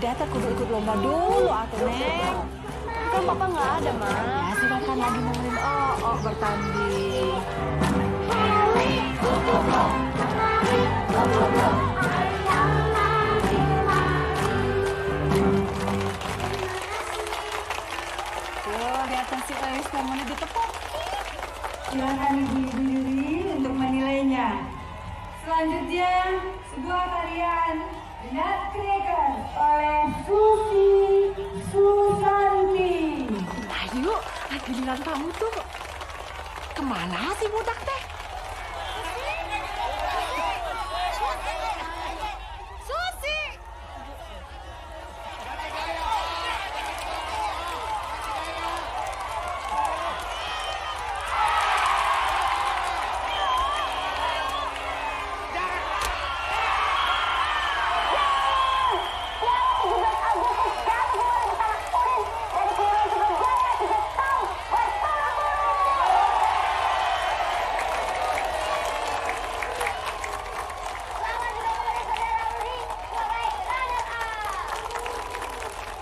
Ada kudu ikut lomba dulu atuh Neng. Kan Papa nggak ada, Ma. Ya si kan lagi nemenin bertanding. Tuh, lihatkan si Elis kamu ditepuk. Silakan ibu-ibu juri untuk menilainya. Selanjutnya, sebuah tarian Nutcracker oleh Susi Susanti. Ayo, giliran kamu tuh. Kemana sih budak teh? Susi!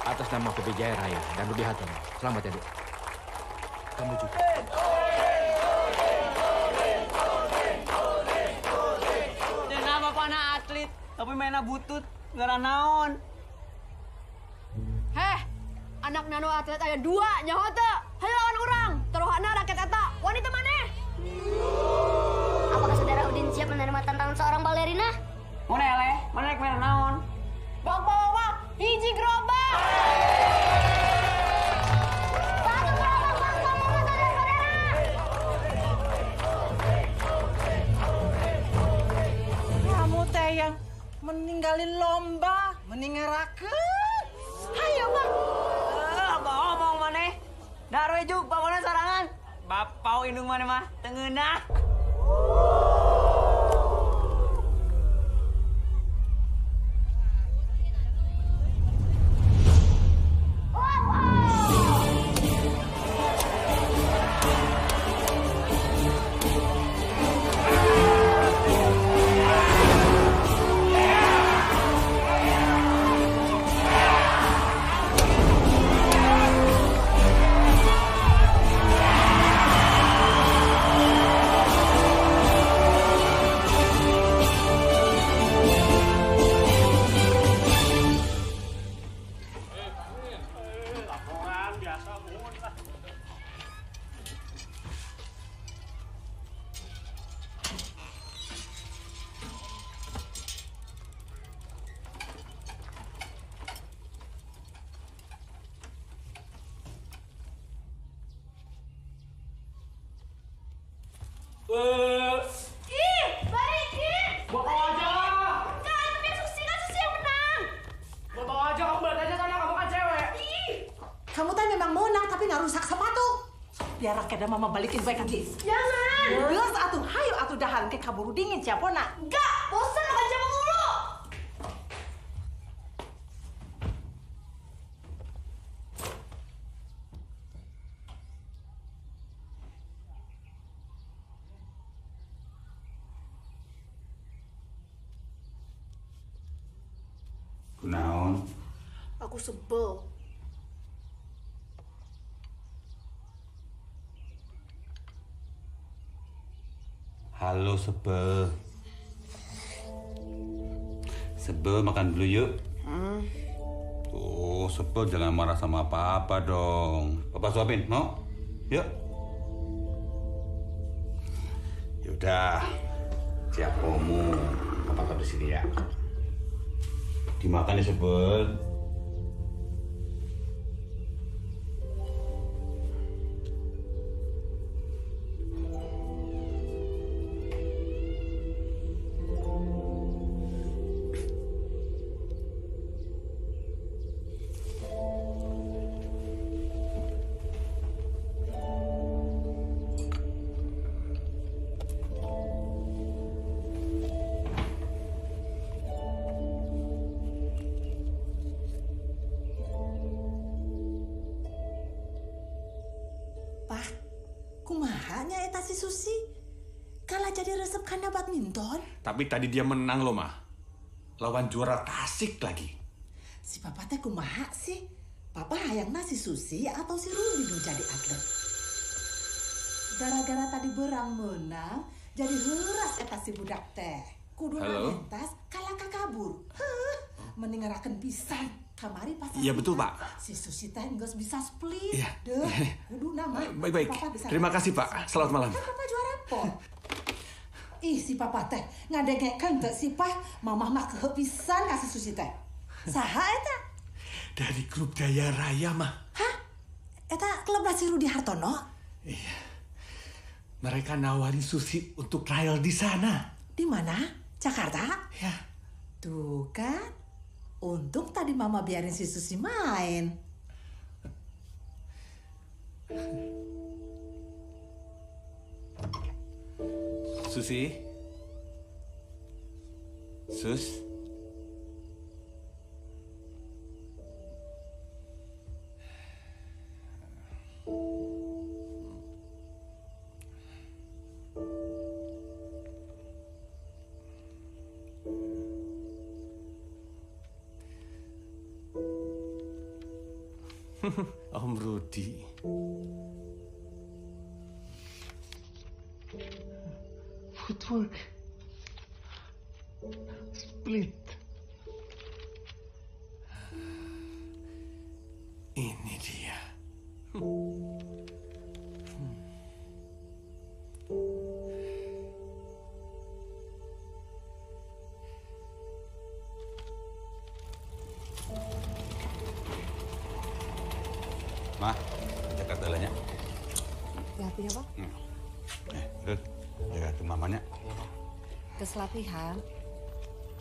Atas nama PB Jaya Raya dan Rudy Hatem. Selamat ya, Dek. Kamu juga. Kenapa pana atlet, tapi mainnya butut, gara naon. Heh, anak nano atlet aya 2 nyaho teu. Hayu lawan urang. Taruhana raket eta. Wanita maneh? Apakah saudara Udin siap menerima tantangan seorang balerina? Mana eleh? Mana rek main naon? Bawa hiji gerobak. Satu gerobak Bang Balerina, saudara-saudara. Kamu teh yang meninggalin lomba, meningarakeun. Hayo, Bang. Ngomong maneh. Darwe juk pokona sorangan. Bapau indung maneh mah teu ngeunah. Ih, balikin. Bawa aja. Jangan biar Susi yang menang. Bawa aja kamu balik aja sana, kamu kan cewek. Kamu teh memang menang tapi ngarusak sepatu. Biar rakyat mama balikin baik lagi. Jangan. Geus atuh, hayu atuh dahan ke kaburu dingin siapona. Enggak, bosan makan jamu mulu. Kunaon? Aku sebel. Halo sebel. Sebel makan dulu yuk. Tuh sebel jangan marah sama apa-apa dong. Papa suapin, mau? Yuk. Yaudah. Siap kamu. Papa taruh di sini ya. Dimakan ya sebel. sahanya eta si Susi? Kalah jadi resep karena badminton? Tapi tadi dia menang loh, mah. Lawan juara Tasik lagi. Si papa teh kumaha sih? Papa hayangna si Susi atau si Ruby nu jadi atlet? Gara-gara tadi berang menang, jadi heuras eta si budak teh. Kudu Halo? mentas kalah kakabur. Meningarakeun pisan. Kamari pas Iya, betul, Pak. Si Susi teh geus bisa split. Iya. Deuh, kudu nama. Baik-baik. Papa bisa Terima kasih, Pak. Selamat malam. Kan papa juara pon. Ih, si papa teh ngadengekeun teu si Pak, mamah mah keuheuh pisan ka si Susi teh. Saha eta? Dari grup Jaya Raya, mah. Hah? Eta klubna si Rudi Hartono? Iya. Mereka nawarin Susi untuk trial di sana. Di mana? Jakarta? Ya. Tuh kan. Untung tadi mama biarin si Susi main. Susi? Sus? Om Rudi. Footwork. Split. Ini dia. Mah, jaga dalanya. Hati ya, Pak? Rud, jaga tuh mamanya. Geus latihan.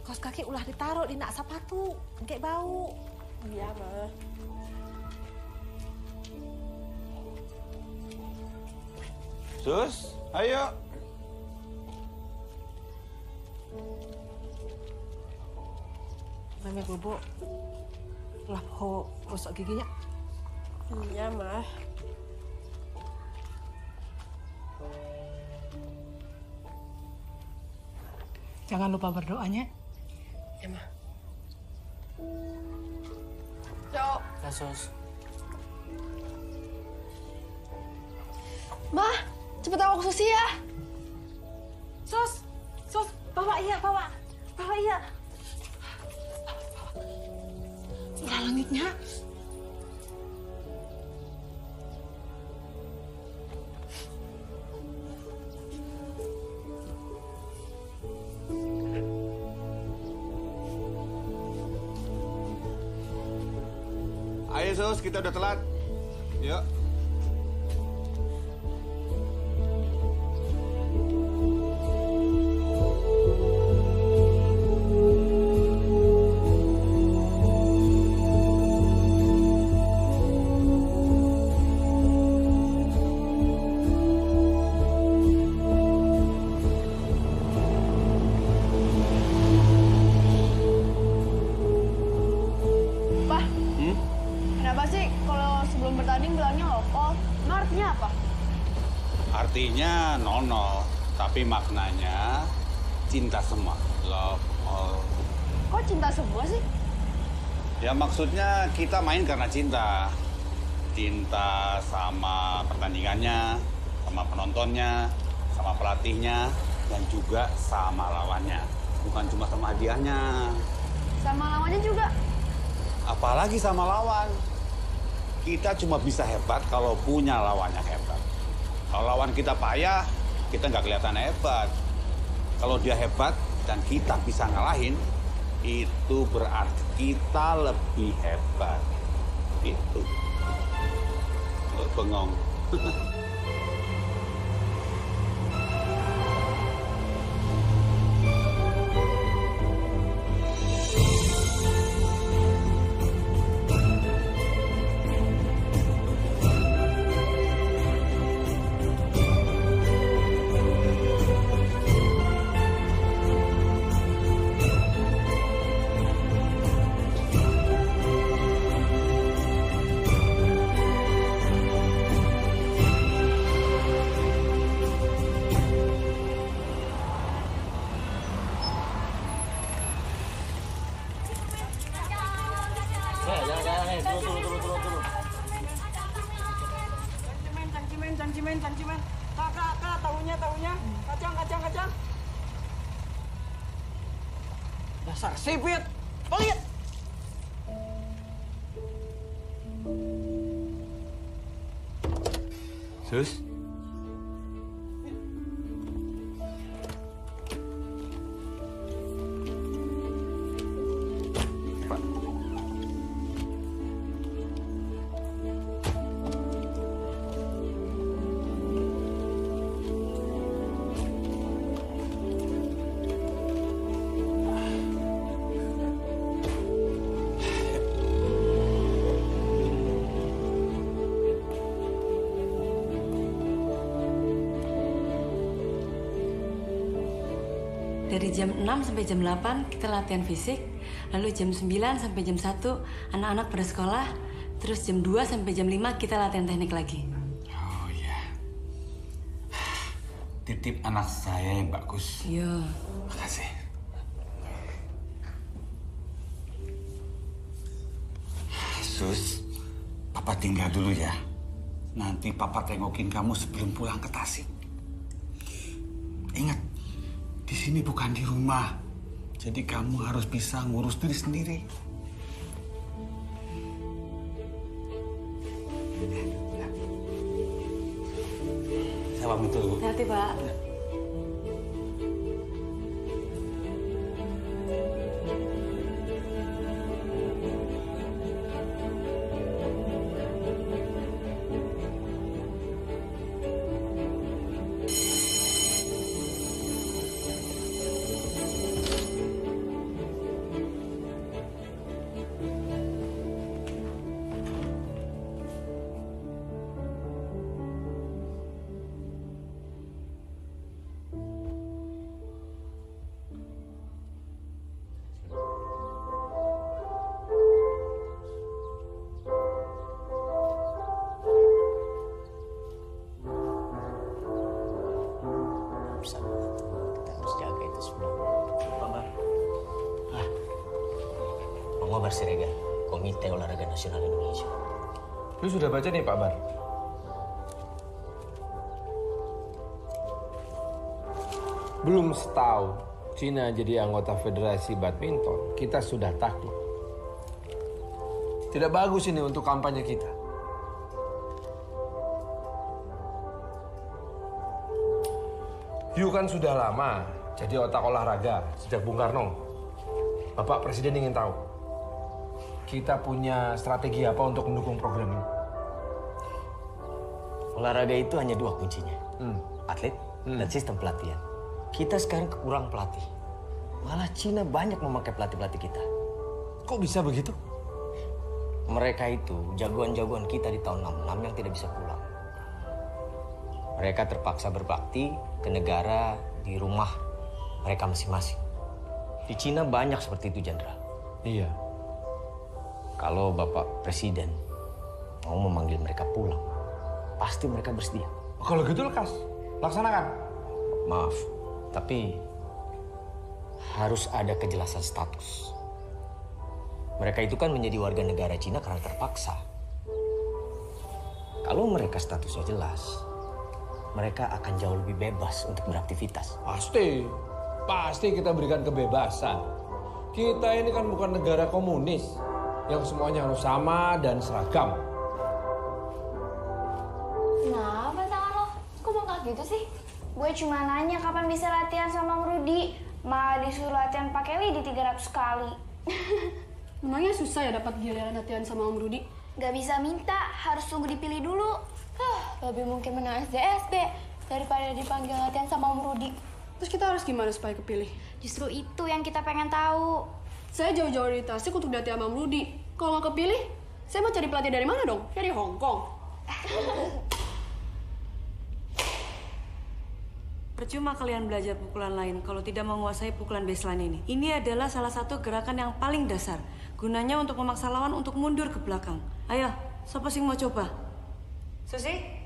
Kos kaki ulah ditaruh di nak sepatu, engke bau. Iya, mah. Sus, ayo. Mame bobo. Ulah ho gosok giginya. Iya, mah. Jangan lupa berdoanya. Ya, mah. Cok. Kasus. Mah, cepet bawa ke Susi ya. Sus, bawa iya. Ulah langitnya. Ayo Sus, kita udah telat. Yuk. Pak, kenapa sih kalau sebelum bertanding bilangnya lokal? Nah, artinya apa? Artinya 0-0, tapi maknanya cinta semua. Love all. Kok cinta semua sih? Ya maksudnya kita main karena cinta. Cinta sama pertandingannya, sama penontonnya, sama pelatihnya, dan juga sama lawannya. Bukan cuma sama hadiahnya. Sama lawannya juga. Apalagi sama lawan. Kita cuma bisa hebat kalau punya lawannya hebat. Kalau lawan kita payah, kita nggak kelihatan hebat. Kalau dia hebat dan kita bisa ngalahin, itu berarti kita lebih hebat. Itu. Lo bengong. Jangan. Turun. Cangcimen. Kak, tahunya. Kacang. Dasar sipit. Pelit. Sus? Dari jam 6 sampai jam 8 kita latihan fisik, lalu jam 9 sampai jam 1 anak-anak pada sekolah, terus jam 2 sampai jam 5 kita latihan teknik lagi. Oh iya. Titip anak saya yang bagus. Iya. Makasih. Sus, Papa tinggal dulu ya. Nanti Papa tengokin kamu sebelum pulang ke Tasik. Ingat, di sini bukan di rumah. Jadi kamu harus bisa ngurus diri sendiri. Saya pamit dulu. Hati-hati, Pak. Kita harus jaga itu semua. Pak Bar. Pengobar Siregar, Komite Olahraga Nasional Indonesia. Lu sudah baca nih Pak Bar? Belum setahun Cina jadi anggota Federasi Badminton, kita sudah takluk. Tidak bagus ini untuk kampanye kita. Yu kan sudah lama jadi otak olahraga sejak Bung Karno. Bapak Presiden ingin tahu, kita punya strategi apa untuk mendukung program ini? Olahraga itu hanya dua kuncinya. Atlet dan sistem pelatihan. Kita sekarang kurang pelatih. Malah Cina banyak memakai pelatih-pelatih kita. Kok bisa begitu? Mereka itu jagoan-jagoan kita di tahun 66 yang tidak bisa pulang. Mereka terpaksa berbakti ke negara di rumah mereka masing-masing. Di Cina banyak seperti itu, Jenderal. Iya. Kalau Bapak Presiden mau memanggil mereka pulang, pasti mereka bersedia. Kalau gitu lekas, laksanakan. Maaf, tapi harus ada kejelasan status. Mereka itu kan menjadi warga negara Cina karena terpaksa. Kalau mereka statusnya jelas, mereka akan jauh lebih bebas untuk beraktivitas. Pasti kita berikan kebebasan. Kita ini kan bukan negara komunis yang semuanya harus sama dan seragam. Kenapa tangan lo? Kok bengkak gitu sih? Gue cuma nanya kapan bisa latihan sama Rudy. Malah disuruh latihan pakai lidi 300 kali. Memangnya susah ya dapat giliran latihan sama Om Rudi? Gak bisa minta, harus tunggu dipilih dulu. Lebih mungkin menang SDSB daripada dipanggil latihan sama Om Rudi. Terus kita harus gimana supaya kepilih? Justru itu yang kita pengen tahu. Saya jauh-jauh dari Tasik untuk latihan sama Om Rudi. Kalau nggak kepilih, saya mau cari pelatih dari mana dong? Dari Hong Kong. Percuma kalian belajar pukulan lain kalau tidak menguasai pukulan baseline ini. Ini adalah salah satu gerakan yang paling dasar. Gunanya untuk memaksa lawan untuk mundur ke belakang. Ayo, siapa sih mau coba? Susi?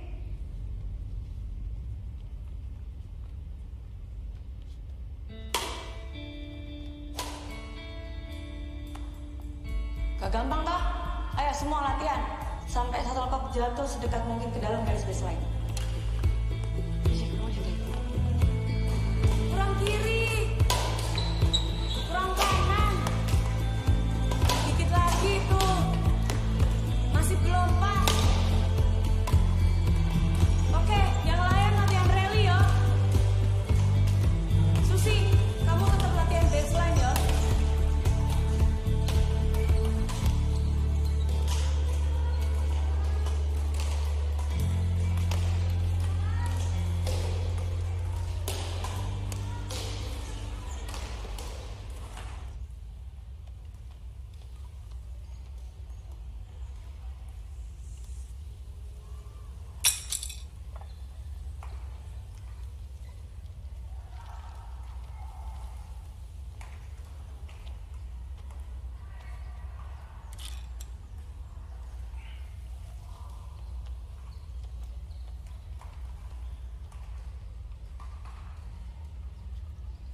Gak gampang toh? Ayo semua latihan. Sampai satu kelompok jatuh sedekat mungkin ke dalam garis baseline. Kurang kiri. Kurang kanan. Dikit lagi tuh. Masih belum pas. Oke, yang lain latihan rally ya. Susi, kamu tetap latihan baseline ya.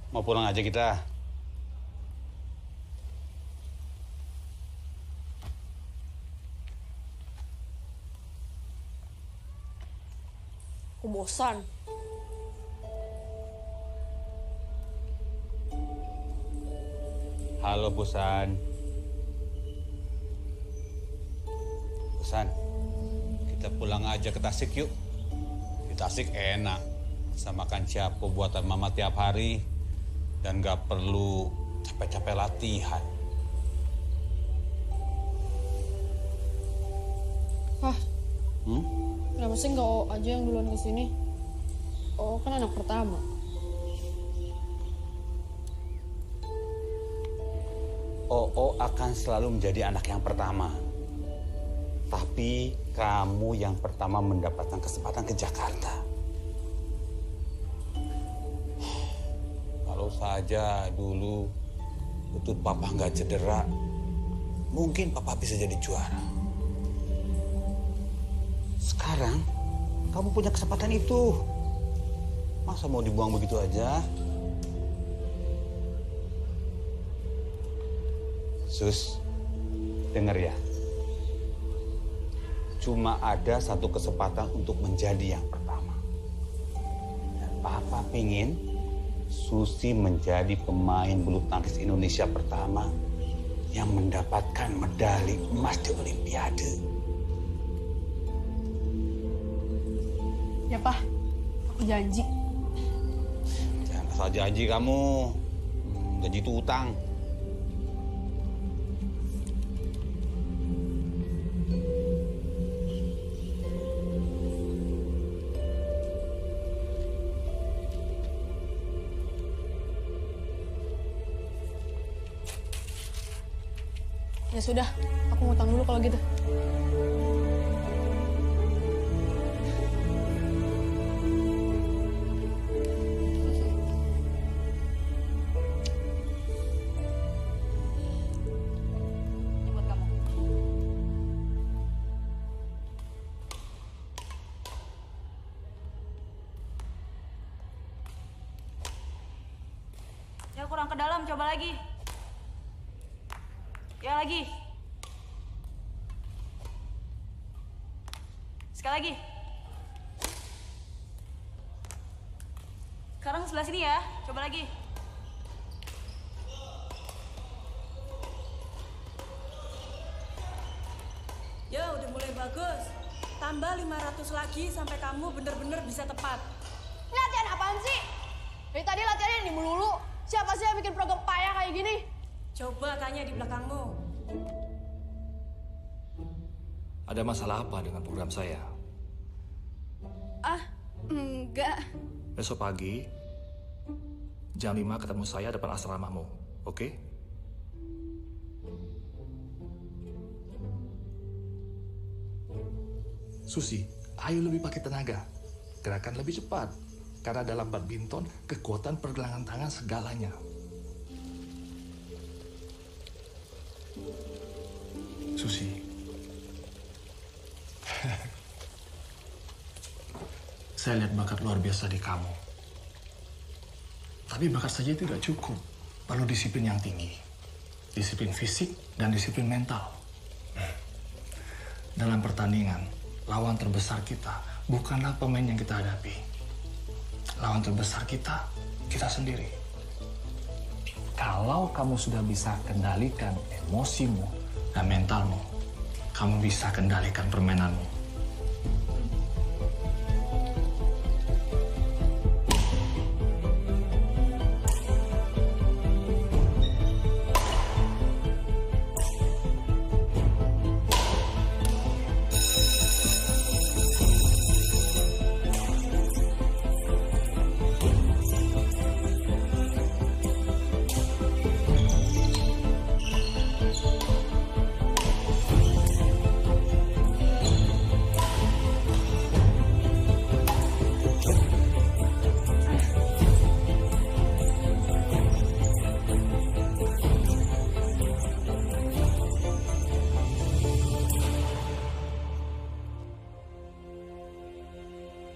Mau pulang aja kita. Aku bosan. Halo, Busan. Busan, kita pulang aja ke Tasik yuk. Di Tasik enak. Bisa makan ciapo buatan mama tiap hari. Dan gak perlu capek-capek latihan. Hah? Kenapa sih nggak O aja yang duluan kesini? O kan anak pertama. Oo akan selalu menjadi anak yang pertama. Tapi kamu yang pertama mendapatkan kesempatan ke Jakarta. Kalau saja dulu lutut papa nggak cedera, mungkin papa bisa jadi juara. Sekarang kamu punya kesempatan itu. Masa mau dibuang begitu aja? Sus, dengar ya. Cuma ada satu kesempatan untuk menjadi yang pertama. Dan papa pingin Susi menjadi pemain bulu tangkis Indonesia pertama yang mendapatkan medali emas di Olimpiade. Ya, Pak. Aku janji. Jangan asal janji kamu. Gaji itu utang. Ya sudah, aku ngutang dulu kalau gitu. Ini buat kamu. Ya kurang ke dalam, coba lagi. Ya lagi. Sekali lagi. Sekarang sebelah sini ya. Coba lagi. Ya udah mulai bagus. Tambah 500 lagi sampai kamu bener-bener bisa tepat. Latihan apaan sih? Dari tadi latihannya ini melulu. Siapa sih yang bikin program payah kayak gini? Coba tanya di belakangmu. Ada masalah apa dengan program saya? Ah, enggak. Besok pagi, jam 5 ketemu saya depan asramamu, oke? Susi, ayo lebih pakai tenaga. Gerakan lebih cepat. Karena dalam badminton, kekuatan pergelangan tangan segalanya. Susi. Saya lihat bakat luar biasa di kamu. Tapi bakat saja itu tidak cukup. Perlu disiplin yang tinggi. Disiplin fisik dan disiplin mental. dalam pertandingan, lawan terbesar kita bukanlah pemain yang kita hadapi. Lawan terbesar kita sendiri. Kalau kamu sudah bisa kendalikan emosimu dan mentalmu, kamu bisa kendalikan permainanmu.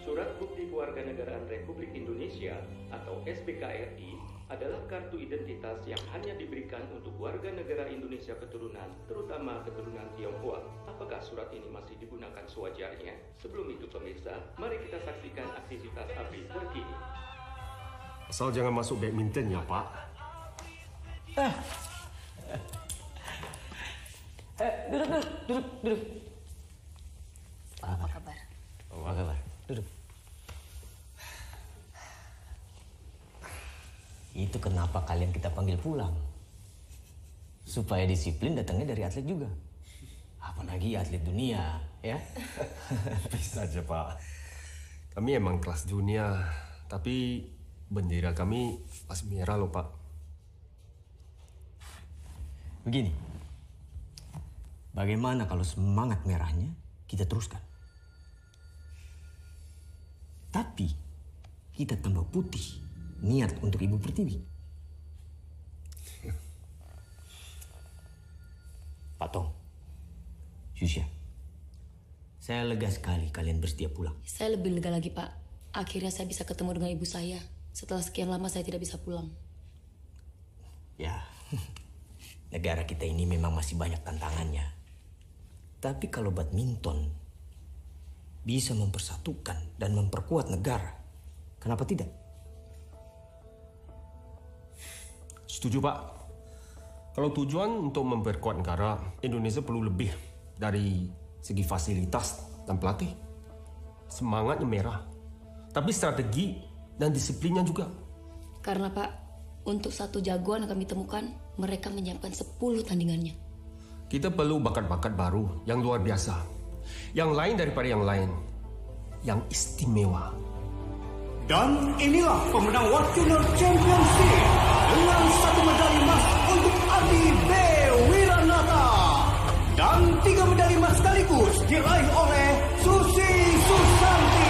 Surat Bukti Kewarganegaraan Republik Indonesia atau SBKRI adalah kartu identitas yang hanya diberikan untuk warga negara Indonesia keturunan, terutama keturunan Tionghoa. Apakah surat ini masih digunakan sewajarnya? Sebelum itu pemirsa, mari kita saksikan aktivitas ABRI terkini. Asal jangan masuk badminton ya, Pak. Duduk. Apa kabar? Apa kabar? Duduk. Itu kenapa kalian kita panggil pulang. Supaya disiplin datangnya dari atlet juga. Apalagi atlet dunia, ya? Bisa aja, Pak. Kami emang kelas dunia, tapi bendera kami masih merah loh, Pak. Begini. Bagaimana kalau semangat merahnya kita teruskan? Tapi kita tambah putih niat untuk Ibu Pertiwi. Pak Tong, Susya, saya lega sekali kalian bersedia pulang. Saya lebih lega lagi, Pak. Akhirnya saya bisa ketemu dengan ibu saya. Setelah sekian lama saya tidak bisa pulang. Ya, negara kita ini memang masih banyak tantangannya. Tapi kalau badminton bisa mempersatukan dan memperkuat negara, kenapa tidak? Setuju, Pak. Kalau tujuan untuk memperkuat negara, Indonesia perlu lebih dari segi fasilitas dan pelatih. Semangatnya merah, tapi strategi dan disiplinnya juga. Karena, Pak, untuk satu jagoan yang kami temukan, mereka menyiapkan 10 tandingannya. Kita perlu bakat-bakat baru yang luar biasa. Yang lain daripada yang lain. Yang istimewa. Dan inilah pemenang World Junior Championship dengan 1 medali emas untuk Adi B. Wiranata. Dan 3 medali emas sekaligus diraih oleh Susi Susanti.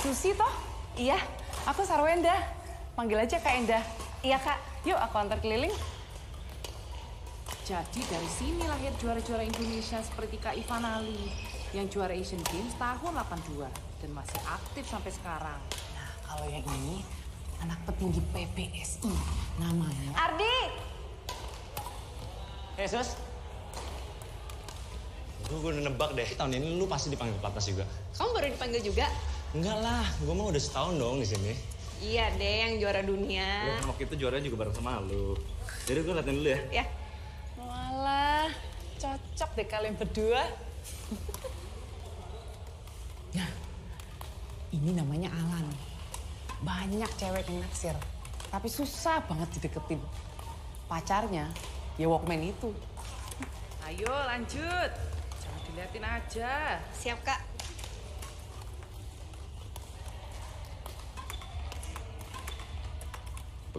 Susi toh? Iya, aku Sarwenda. Panggil aja Kak Endah. Iya, Kak. Yuk, aku antar keliling. Jadi dari sini lahir juara-juara Indonesia seperti Kak Ivan Ali yang juara Asian Games tahun 82 dan masih aktif sampai sekarang. Nah, kalau yang ini anak petinggi PPSI namanya. Ardi! Sus. Gue udah nebak deh, tahun ini lu pasti dipanggil pelatnas juga. Kamu baru dipanggil juga? Enggak lah, gue mah udah setahun dong di sini. Iya deh, yang juara dunia. Lu waktu itu juaranya juga bareng sama lu. Jadi gue latihan dulu ya. Ya. Walah, cocok deh kalian berdua. Nah, ini namanya Alan. Banyak cewek yang naksir, tapi susah banget dideketin. Pacarnya, ya Walkman itu. Ayo lanjut, jangan diliatin aja. Siap, Kak.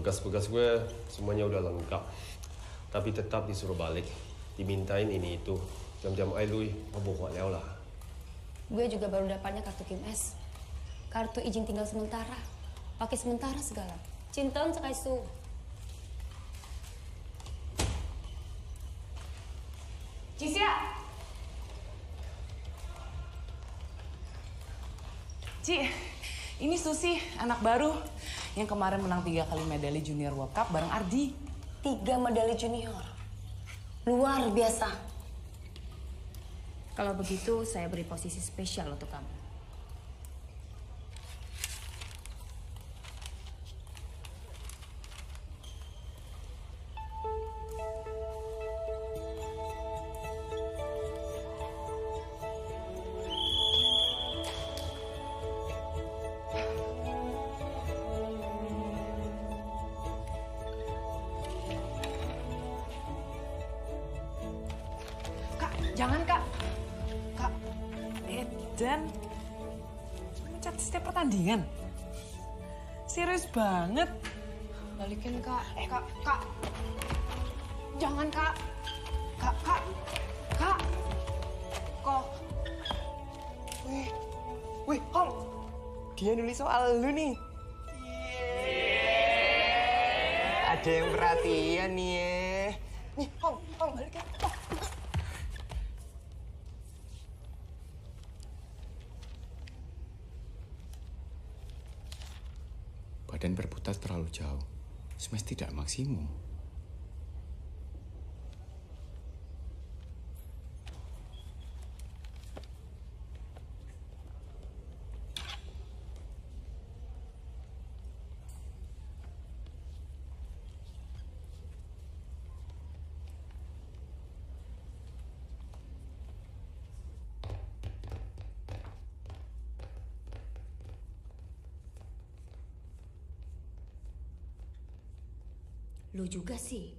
Bekas-bekas gue semuanya udah lengkap. Tapi tetap disuruh balik. Dimintain ini itu. Jam-jam ai lui, mabuk leo lah. Gue juga baru dapatnya kartu Kim S. Kartu izin tinggal sementara. Pakai sementara segala. Cinteng sekai su. Cisya! Ci, ini Susi, anak baru yang kemarin menang 3 kali medali Junior World Cup bareng Ardi. 3 medali junior. Luar biasa. Kalau begitu, saya beri posisi spesial untuk kamu. Jangan, Kak. Kak, Edan mecat setiap pertandingan. Serius banget. Balikin, Kak. Kak. Jangan, Kak. Kak. Kok. Wih, Hong. Dia nulis soal lu nih. Ada yang perhatian nih ya. Nih, Hong, balikin. Badan berputar terlalu jauh. Smash tidak maksimum. Lu juga sih,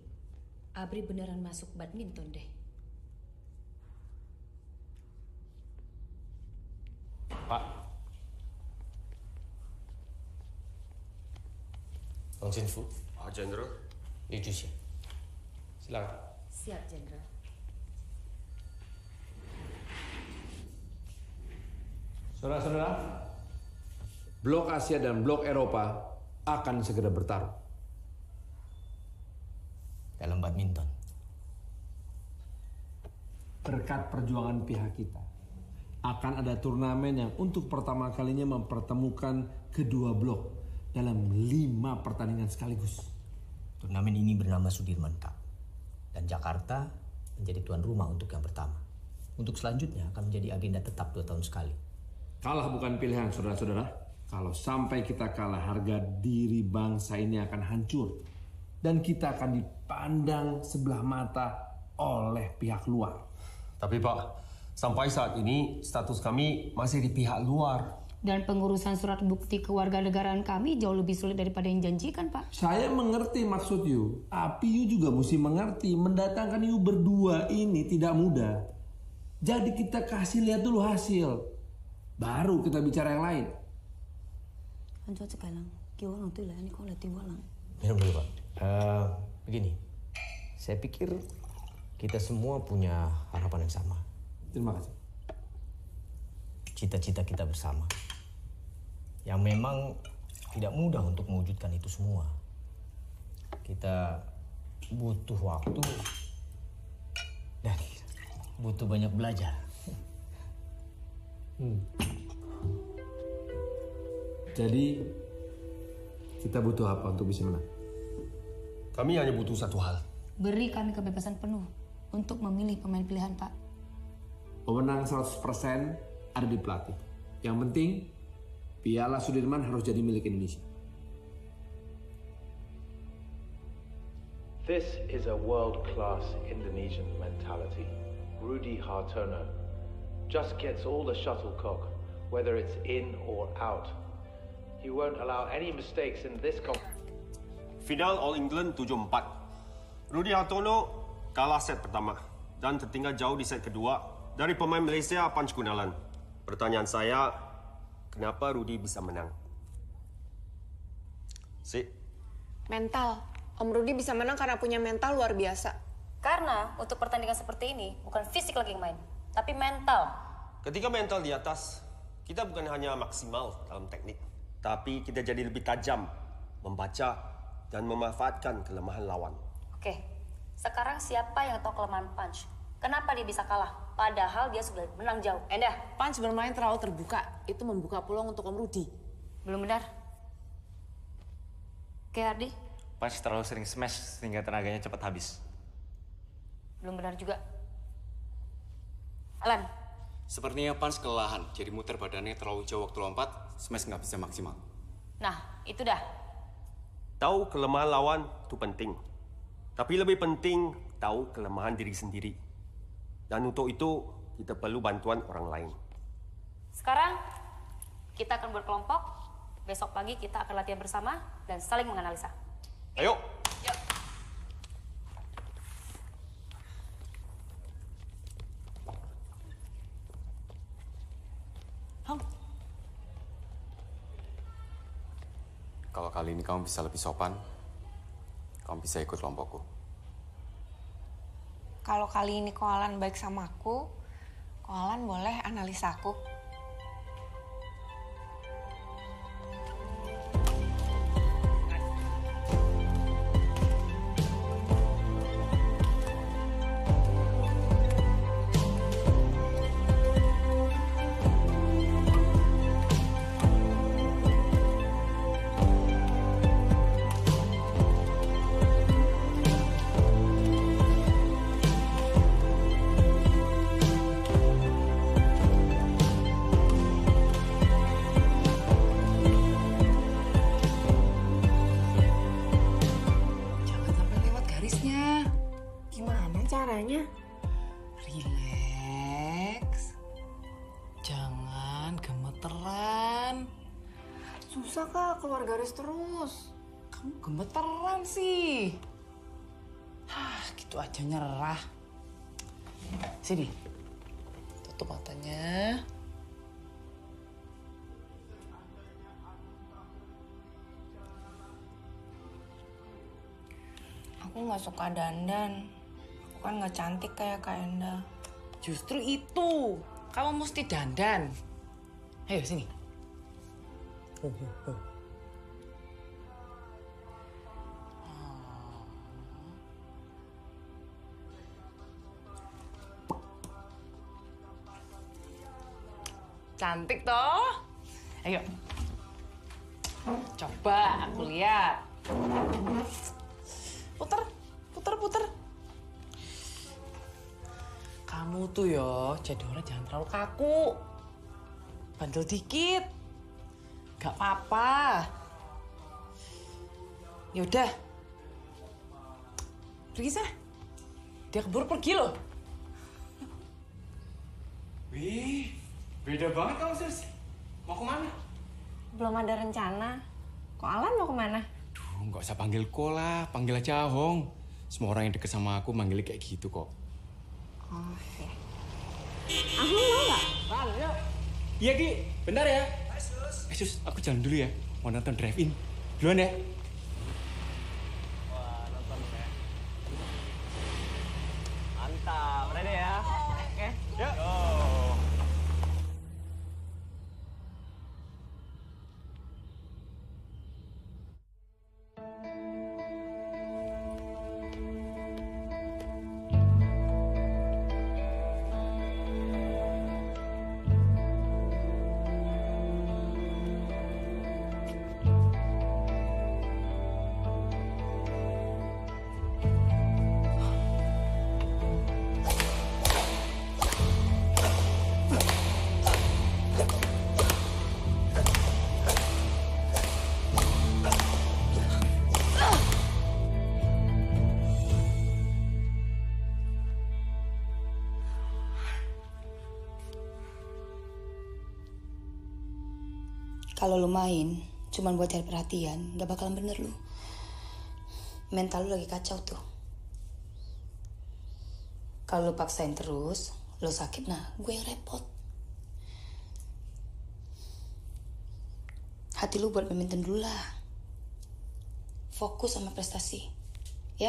Abri beneran masuk badminton deh. Pak. Bang Sinfu. Pak Jenderal. Itu sih. Silakan. Siap, Jenderal. Saudara-saudara, Blok Asia dan Blok Eropa akan segera bertarung dalam badminton. Berkat perjuangan pihak kita, akan ada turnamen yang untuk pertama kalinya mempertemukan kedua blok dalam 5 pertandingan sekaligus. Turnamen ini bernama Sudirman Cup. Dan Jakarta menjadi tuan rumah untuk yang pertama. Untuk selanjutnya akan menjadi agenda tetap 2 tahun sekali. Kalah bukan pilihan, saudara-saudara. Kalau sampai kita kalah, harga diri bangsa ini akan hancur. Dan kita akan dipandang sebelah mata oleh pihak luar. Tapi Pak, sampai saat ini status kami masih di pihak luar. Dan pengurusan surat bukti kewarganegaraan kami jauh lebih sulit daripada yang janjikan, Pak. Saya mengerti maksud you, tapi you juga mesti mengerti mendatangkan you berdua ini tidak mudah. Jadi kita kasih lihat dulu hasil, baru kita bicara yang lain. Anjot sekarang, kiwalang tuh lah, ini kau lihat walang. Minum dulu, Pak. Begini, saya pikir kita semua punya harapan yang sama. Terima kasih. Cita-cita kita bersama. Yang memang tidak mudah untuk mewujudkan itu semua. Kita butuh waktu dan butuh banyak belajar. Jadi kita butuh apa untuk bisa menang? Kami hanya butuh satu hal. Beri kami kebebasan penuh untuk memilih pemain pilihan, Pak. Pemenang 100% ada di pelatih. Yang penting, Piala Sudirman harus jadi milik Indonesia. This is a world-class Indonesian mentality. Rudy Hartono just gets all the shuttlecock, whether it's in or out. He won't allow any mistakes in this competition. Final All England 7-4. Rudy Hartono kalah set pertama dan tertinggal jauh di set kedua dari pemain Malaysia Panch Gunalan. Pertanyaan saya, kenapa Rudy bisa menang? Mental. Om Rudy bisa menang karena punya mental luar biasa. Karena untuk pertandingan seperti ini, bukan fisik lagi yang main, tapi mental. Ketika mental di atas, kita bukan hanya maksimal dalam teknik, tapi kita jadi lebih tajam, membaca, dan memanfaatkan kelemahan lawan. Oke, sekarang siapa yang tahu kelemahan Punch? Kenapa dia bisa kalah? Padahal dia sudah menang jauh. Endah. Punch bermain terlalu terbuka. Itu membuka peluang untuk Om Rudy. Belum benar. Oke, Ardi. Punch terlalu sering smash sehingga tenaganya cepat habis. Belum benar juga. Alan. Sepertinya Punch kelelahan, jadi muter badannya terlalu jauh waktu lompat, smash nggak bisa maksimal. Nah, itu dah. Tahu kelemahan lawan itu penting. Tapi lebih penting tahu kelemahan diri sendiri. Dan untuk itu, kita perlu bantuan orang lain. Sekarang, kita akan berkelompok. Besok pagi kita akan latihan bersama dan saling menganalisa. Ayo! Yuk. Kalau kali ini kamu bisa lebih sopan, kamu bisa ikut kelompokku. Kalau kali ini Koalan baik sama aku, Koalan boleh analisa aku. Gimana caranya? Relax. Jangan gemeteran. Susah Kak keluar garis terus. Kamu gemeteran sih. Gitu aja nyerah. Sini. Tutup matanya. Aku nggak suka dandan. Aku kan nggak cantik kayak Kak Enda. Justru itu. Kamu mesti dandan. Ayo sini. Cantik toh? Ayo. Coba aku lihat. Puter, puter, puter. Kamu tuh yo, jadi orang jangan terlalu kaku. Bandel dikit. Gak apa-apa. Yaudah. Pergi sana. Dia keburu pergi loh. Wih, beda banget kamu, Sis. Mau kemana? Belum ada rencana. Kok Alan mau kemana? Duh, nggak usah panggil Ko lah, panggil aja Ahong. Semua orang yang deket sama aku manggilnya kayak gitu kok. Oh, ya. Ahong mau nggak? Bang, yuk. Iya, Ki. Bentar ya. Sus, aku jalan dulu ya. Mau nonton drive-in. Duluan ya. Wah, nonton ya. Mantap, ready ya? Oke, yuk. Kalau lu main, cuman buat cari perhatian, gak bakalan bener lu. Mental lu lagi kacau tuh. Kalau lu paksain terus, lu sakit, nah gue yang repot. Hati lu buat badminton dulu lah. fokus sama prestasi. Ya?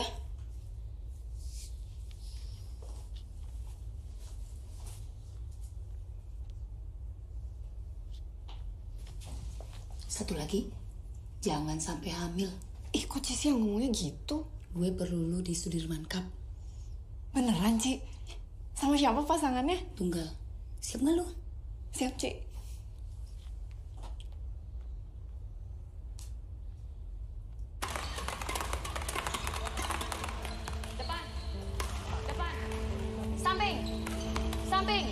Satu lagi, jangan sampai hamil. Kok Cici yang ngomongnya gitu? Gue perlu lu di Sudirman Cup. Beneran, Ci? Sama siapa pasangannya? Tunggal. Siap nggak lu? Siap, Ci. Samping. Samping.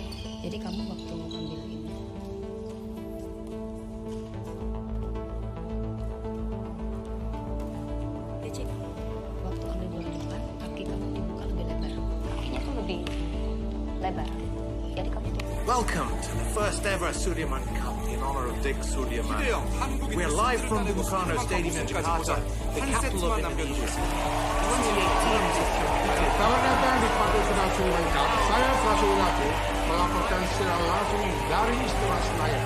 Jadi kamu waktu ambil ini. Cik, waktu ambil bola depan, kaki kamu dibuka lebih lebar. Kakinya tuh lebih lebar. Jadi kamu tuh. Welcome to the first ever Sudirman Cup in honor of Dick Sudirman. We're live from Bung Karno Stadium in Jakarta, the capital of Indonesia. 28 teams have competed. Selamat datang di Padusunan Sudirman Cup. Saya Frasul Winatu melaporkan secara langsung dari Istora Senayan.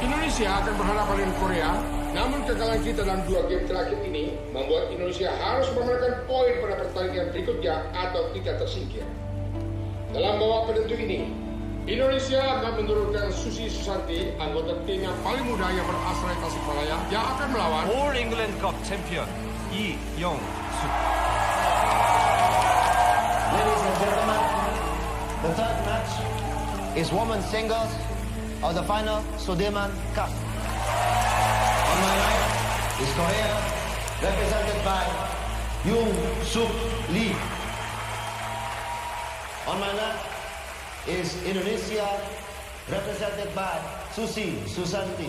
Indonesia akan berhadapan dengan Korea, namun kekalahan kita dalam 2 game terakhir ini membuat Indonesia harus memenangkan poin pada pertandingan berikutnya atau kita tersingkir. Dalam babak penentu ini, Indonesia akan menurunkan Susi Susanti, anggota tim yang paling muda yang berasal dari Tasikmalaya, yang akan melawan All England Cup champion Lee Yong-suk. Ladies and gentlemen, the third match is women's singles of the final Sudirman Cup. On my right is Korea, represented by Yoon-suk Lee. On my left is Indonesia, represented by Susi Susanti.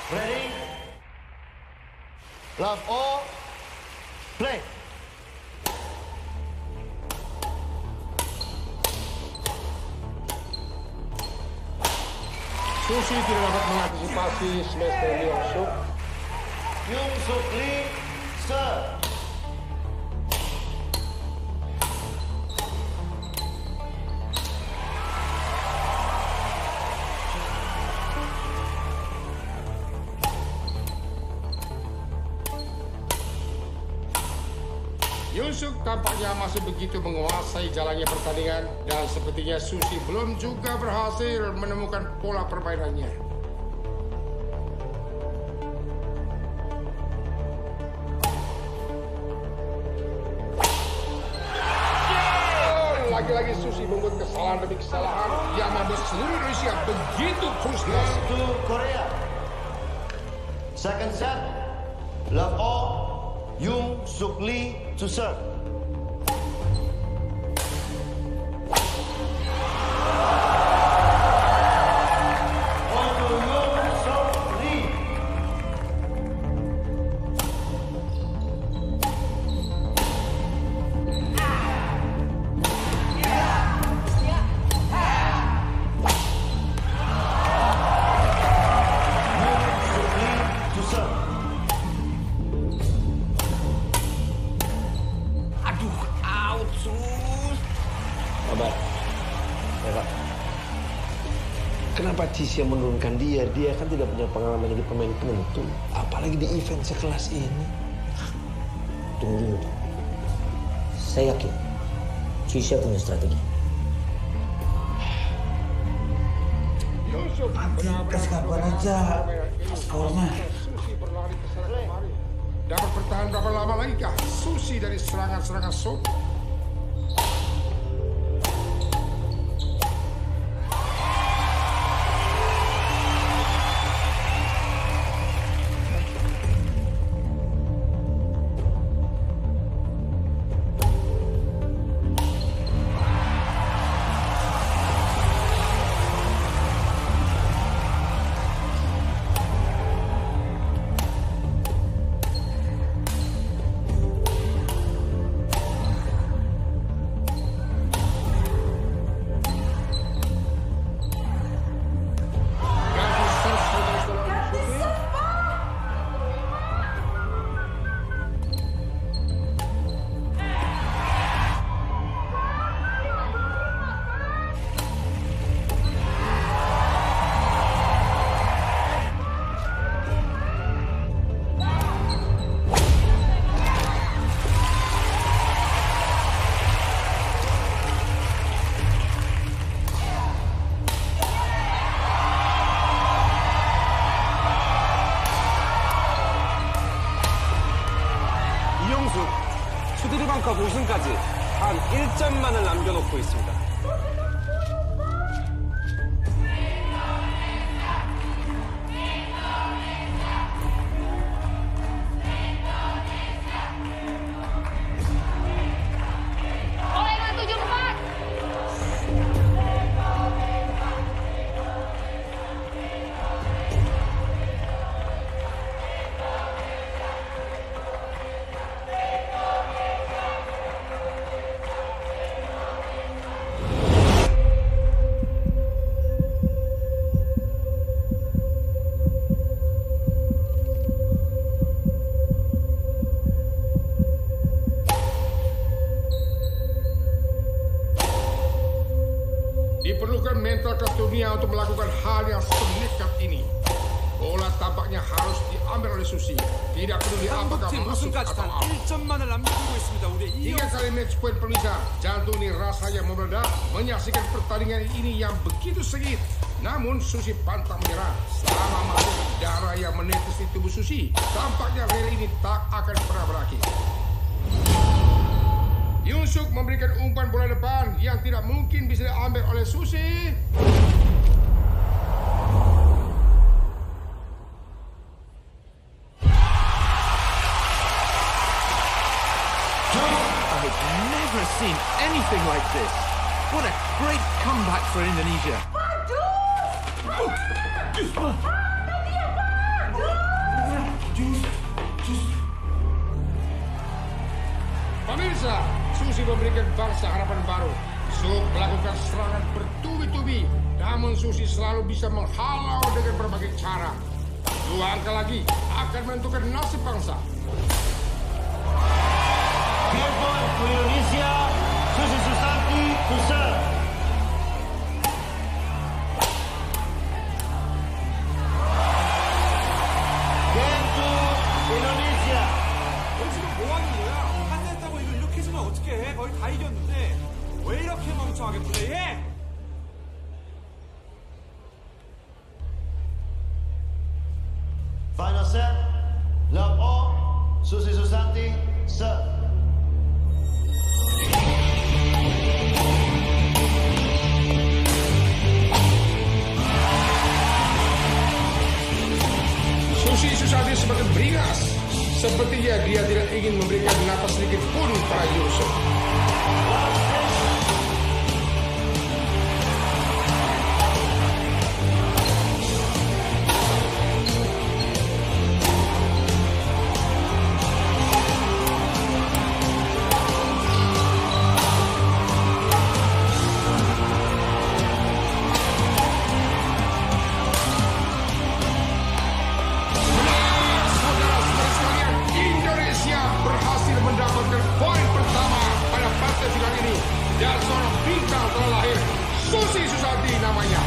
Ready? Love all, play. Susi tidak dapat mengantisipasi smash dari Yoon-suk. Yoon-suk Lee, serve. Yoon-suk tampaknya masih begitu menguasai jalannya pertandingan dan sepertinya Susi belum juga berhasil menemukan pola permainannya. Lagi-lagi Susi membuat kesalahan demi kesalahan yang membuat seluruh Indonesia begitu frustasi. To Korea. Second set, love all, Yoon-suk Lee to serve. Kenapa Cici yang menurunkan dia? Dia kan tidak punya pengalaman jadi pemain penentu. Apalagi di event sekelas ini. Tunggu dulu. Saya yakin Cici punya strategi. Kasih kabar aja skornya. Dapat bertahan berapa lama lagi kah Susi dari serangan-serangan Sok? 1점만을 남겨놓고 있습니다. Kolengan 74. Diperlukan mental kelas dunia untuk melakukan hal yang senekat ini. Bola tampaknya harus diambil oleh Susi. Tidak peduli apakah masuk atau out. 1점만을 남겨두고 있습니다. 우리 3 kali match point pemisah. Jantung ini rasanya meledak menyaksikan pertandingan ini yang begitu sengit. Namun Susi pantang menyerah. Selama masuk darah yang menetes di tubuh Susi, tampaknya rally ini tak akan pernah berakhir. Yusuk memberikan umpan bola depan yang tidak mungkin bisa diambil oleh Susi. I've never seen anything like this. What a great comeback for Indonesia. Pemirsa, Susi memberikan bangsa harapan baru. Suk melakukan serangan bertubi-tubi, namun Susi selalu bisa menghalau dengan berbagai cara. 2 angka lagi akan menentukan nasib bangsa. Game point for Indonesia, Susi Susanti to serve. Game to Indonesia. 너 지금 뭐 하는 거야? 한냈다고 이거 이렇게 주면 어떡해? 거의 다 이겼는데 왜 이렇게 멍청하게 플레이해? Final set, love all, Susi Susanti, serve. Susi Susanti semakin beringas. Sepertinya dia tidak ingin memberikan napas sedikit pun pada Yusuf. Indonesia berhasil mendapatkan poin pertama pada partai final ini dan seorang bintang telah lahir. Susi Susanti namanya.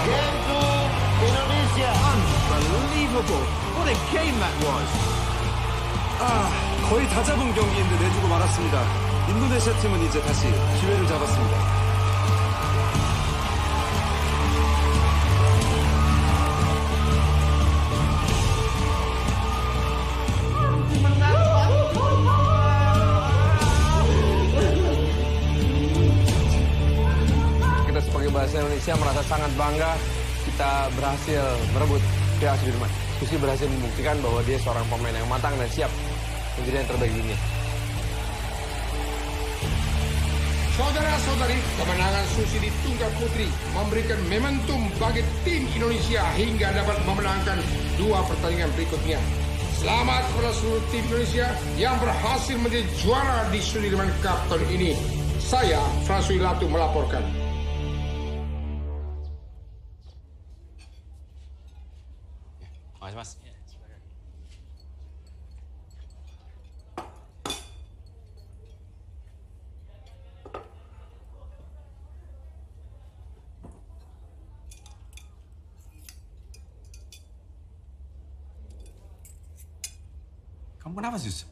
Game to Indonesia. Unbelievable. What a game that was. 거의 다 잡은 경기인데 내주고 말았습니다. 인도네시아 팀은 이제 다시 기회를 잡았습니다. Kita sebagai bangsa Indonesia merasa sangat bangga kita berhasil merebut Piala Sudirman. Susi berhasil membuktikan bahwa dia seorang pemain yang matang dan siap menjadi yang terbaik di dunia. Saudara-saudari, kemenangan Susi di tunggal putri memberikan momentum bagi tim Indonesia hingga dapat memenangkan 2 pertandingan berikutnya. Selamat kepada seluruh tim Indonesia yang berhasil menjadi juara di Sudirman Cup tahun ini. Saya, Frans Wilatu melaporkan. Makasih, Mas. Kamu kenapa, Sus?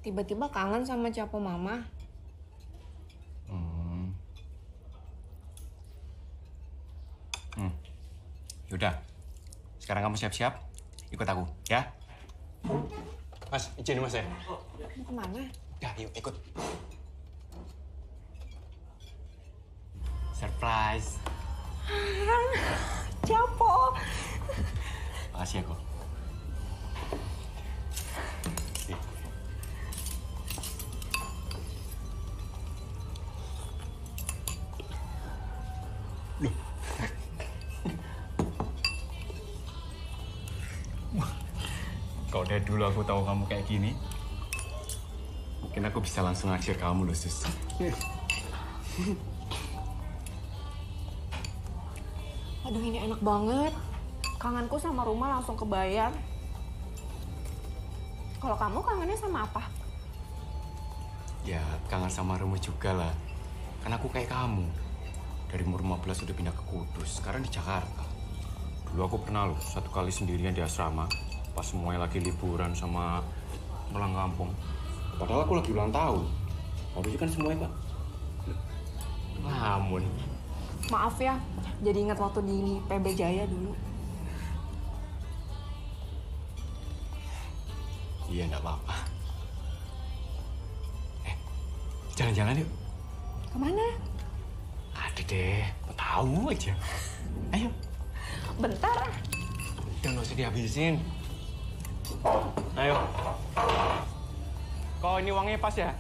Tiba-tiba kangen sama Capo Mama. Yaudah, sekarang kamu siap-siap, ikut aku, ya? Mas, izin mas ya. Mau kemana? Udah, yuk ikut. Surprise. Ciapo. Makasih ya, kok. Kalau dari dulu aku tahu kamu kayak gini, mungkin aku bisa langsung naksir kamu loh, Sus. Aduh, ini enak banget. Kangenku sama rumah langsung kebayar. Kalau kamu kangennya sama apa? Ya, kangen sama rumah juga lah. Kan aku kayak kamu. Dari umur 15 udah pindah ke Kudus, sekarang di Jakarta. Dulu aku pernah loh, satu kali sendirian di asrama. Pas semuanya lagi liburan sama pulang kampung. Padahal aku lagi ulang tahun. Waktu itu kan semuanya, Pak. Lamun. Maaf ya, jadi ingat waktu di PB Jaya dulu. Iya, enggak apa-apa. Jalan-jalan yuk. Kemana? Ada deh, mau tahu aja. Ayo. Bentar. Udah nggak usah dihabisin. Ayo. Kok ini uangnya pas ya?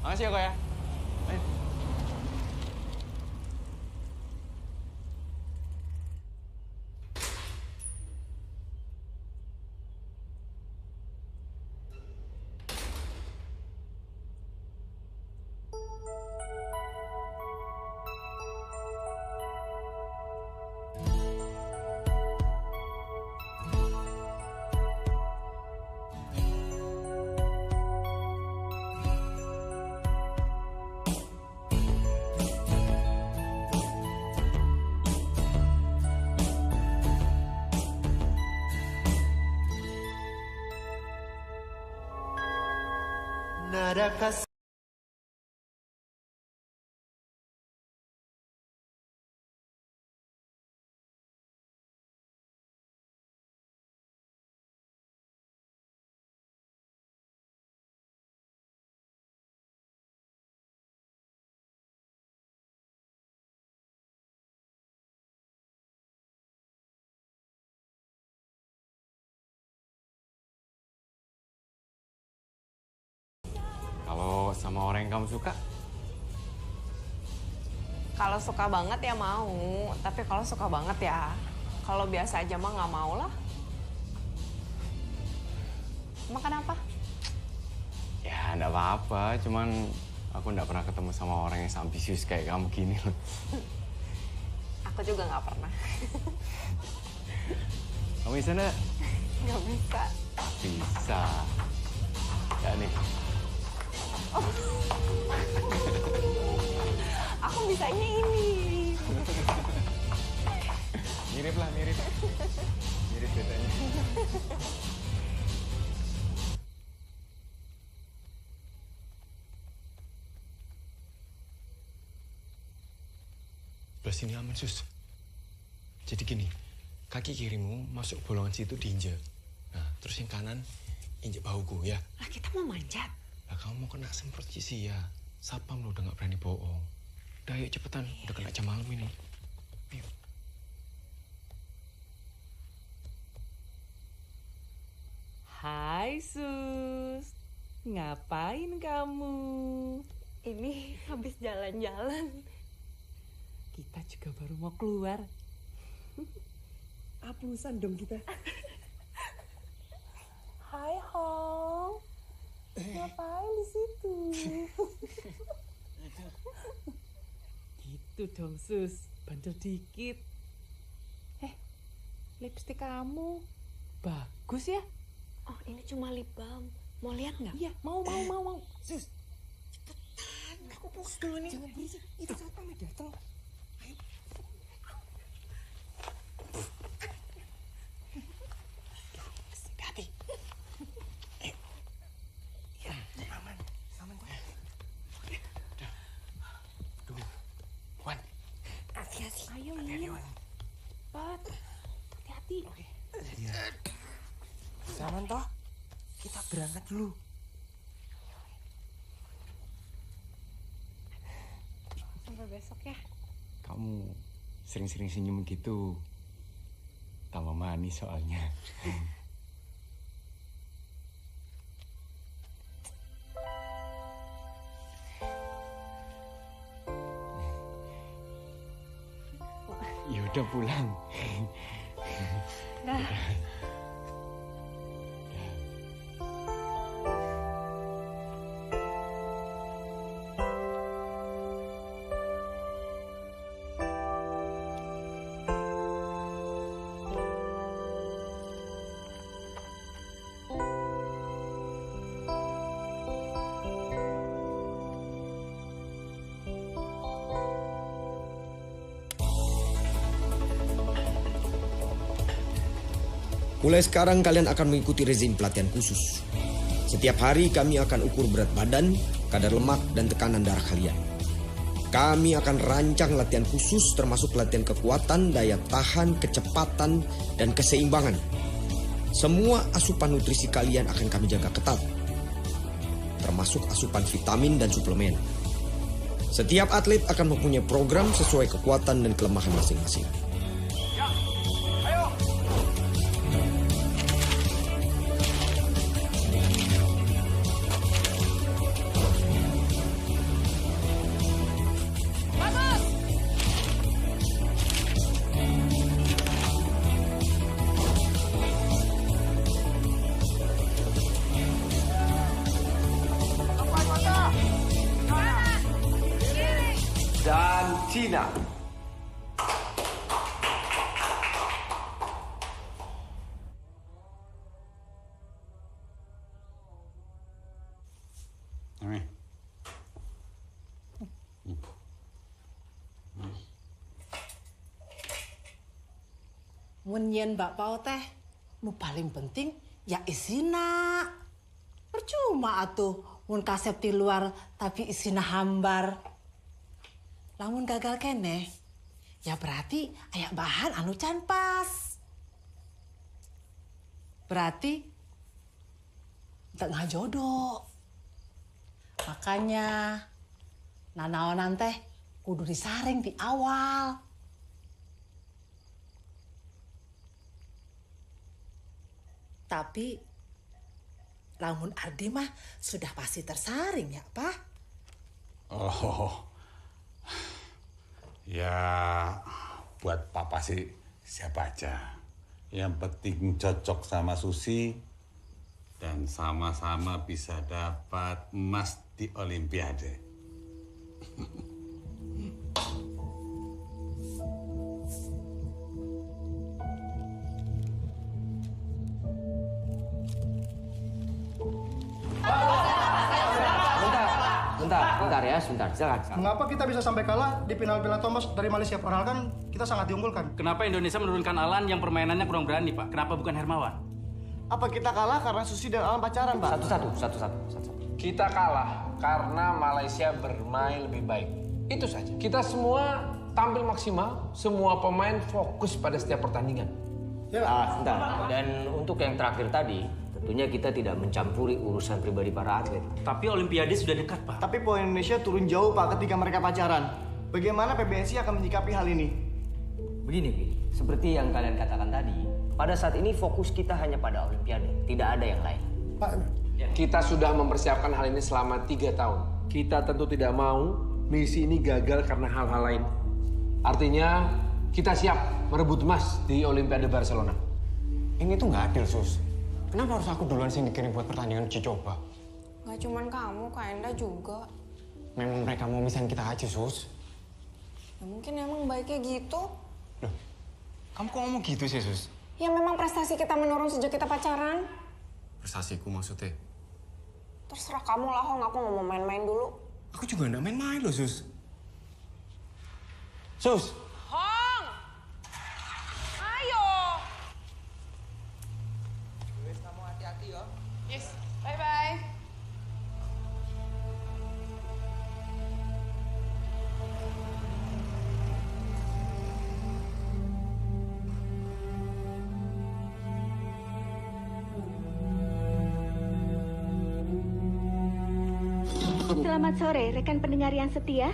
Makasih ya, kok ya. Ayo. Nada kasih. Kalau sama orang yang kamu suka? Kalau suka banget ya mau, tapi kalau suka banget ya, kalau biasa aja mah nggak mau lah. Emang kenapa? Ya, enggak apa-apa. Cuman aku enggak pernah ketemu sama orang yang ambisius kayak kamu gini loh. Aku juga nggak pernah. Kamu bisa enggak? Nggak bisa. Bisa. Ya nih. Oh. Aku bisanya ini. Mirip lah, mirip. Mirip bedanya. Sebelah sini aman, Sus. Jadi gini, kaki kirimu masuk bolongan situ diinjek. Nah, terus yang kanan injek bahuku ya. Lah kita mau manjat. Lah kamu mau kena semprot Cisi ya. Sapam lo udah gak berani bohong. Udah ayo cepetan, udah kena jam malam ini. Ayo. Hai Sus, ngapain kamu? Ini habis jalan-jalan. Kita juga baru mau keluar. Apusan dong kita. Hai Hong. Ngapain di situ? Gitu dong Sus, bandel dikit. Lipstik kamu bagus ya? Oh ini cuma lip balm. Mau lihat nggak? Iya, mau. Sus, cepetan. Aku puas dulu nih. Jangan berisik. Itu siapa yang datang? Ayo. Hati. Aman kok. Tuh, Wan. Hati-hati. Ayo Hati-hati, Wan. Pat, hati-hati. Aman toh? Kita berangkat dulu. Sampai besok ya. Kamu sering-sering senyum gitu. Tambah manis soalnya. Ya udah pulang. Dah. Mulai sekarang kalian akan mengikuti rezim pelatihan khusus. Setiap hari kami akan ukur berat badan, kadar lemak, dan tekanan darah kalian. Kami akan rancang latihan khusus termasuk latihan kekuatan, daya tahan, kecepatan, dan keseimbangan. Semua asupan nutrisi kalian akan kami jaga ketat, termasuk asupan vitamin dan suplemen. Setiap atlet akan mempunyai program sesuai kekuatan dan kelemahan masing-masing. Dan Cina. Mun yen Mbak Pao teh, nu paling penting ya isina. Percuma atuh mun kasep di luar tapi isina hambar. Lamun gagal kene, ya berarti aya bahan anu can pas. Berarti tengah jodoh. Makanya nanaonan teh kudu disaring di awal. Tapi lamun Ardi mah sudah pasti tersaring ya, Pak? Oh, ya buat papa sih siapa aja. Yang penting cocok sama Susi dan sama-sama bisa dapat emas di Olimpiade. Bentar ya, sebentar. Silakan. Mengapa kita bisa sampai kalah di final Piala Thomas dari Malaysia? Padahal kan kita sangat diunggulkan. Kenapa Indonesia menurunkan Alan yang permainannya kurang berani, Pak? Kenapa bukan Hermawan? Apa kita kalah karena Susi dan Alan pacaran, Pak? Satu-satu. Kita kalah karena Malaysia bermain lebih baik. Itu saja. Kita semua tampil maksimal, semua pemain fokus pada setiap pertandingan. Sebentar. Dan untuk yang terakhir tadi, tentunya kita tidak mencampuri urusan pribadi para atlet. Tapi Olimpiade sudah dekat, Pak. Tapi poin Indonesia turun jauh, Pak, ketika mereka pacaran. Bagaimana PBSI akan menyikapi hal ini? Begini, Pi. Seperti yang kalian katakan tadi, pada saat ini fokus kita hanya pada Olimpiade. Tidak ada yang lain. Pak, kita sudah mempersiapkan hal ini selama 3 tahun. Kita tentu tidak mau misi ini gagal karena hal-hal lain. Artinya, kita siap merebut emas di Olimpiade Barcelona. Ini tuh nggak adil, Sus. Kenapa harus aku duluan sih dikirim buat pertandingan uji coba? Gak cuman kamu, Kak Enda juga. Memang mereka mau misahin kita aja, Sus. Ya mungkin emang baiknya gitu. Loh, kamu kok ngomong gitu sih, Sus? Ya memang prestasi kita menurun sejak kita pacaran. Prestasiku maksudnya? Terserah kamu lah, Hong. Aku nggak mau main-main dulu. Aku juga nggak main-main loh, Sus. Sus! Hong! Ayo! Wes, kamu hati-hati ya. Yes, bye-bye. Selamat sore, rekan pendengar yang setia.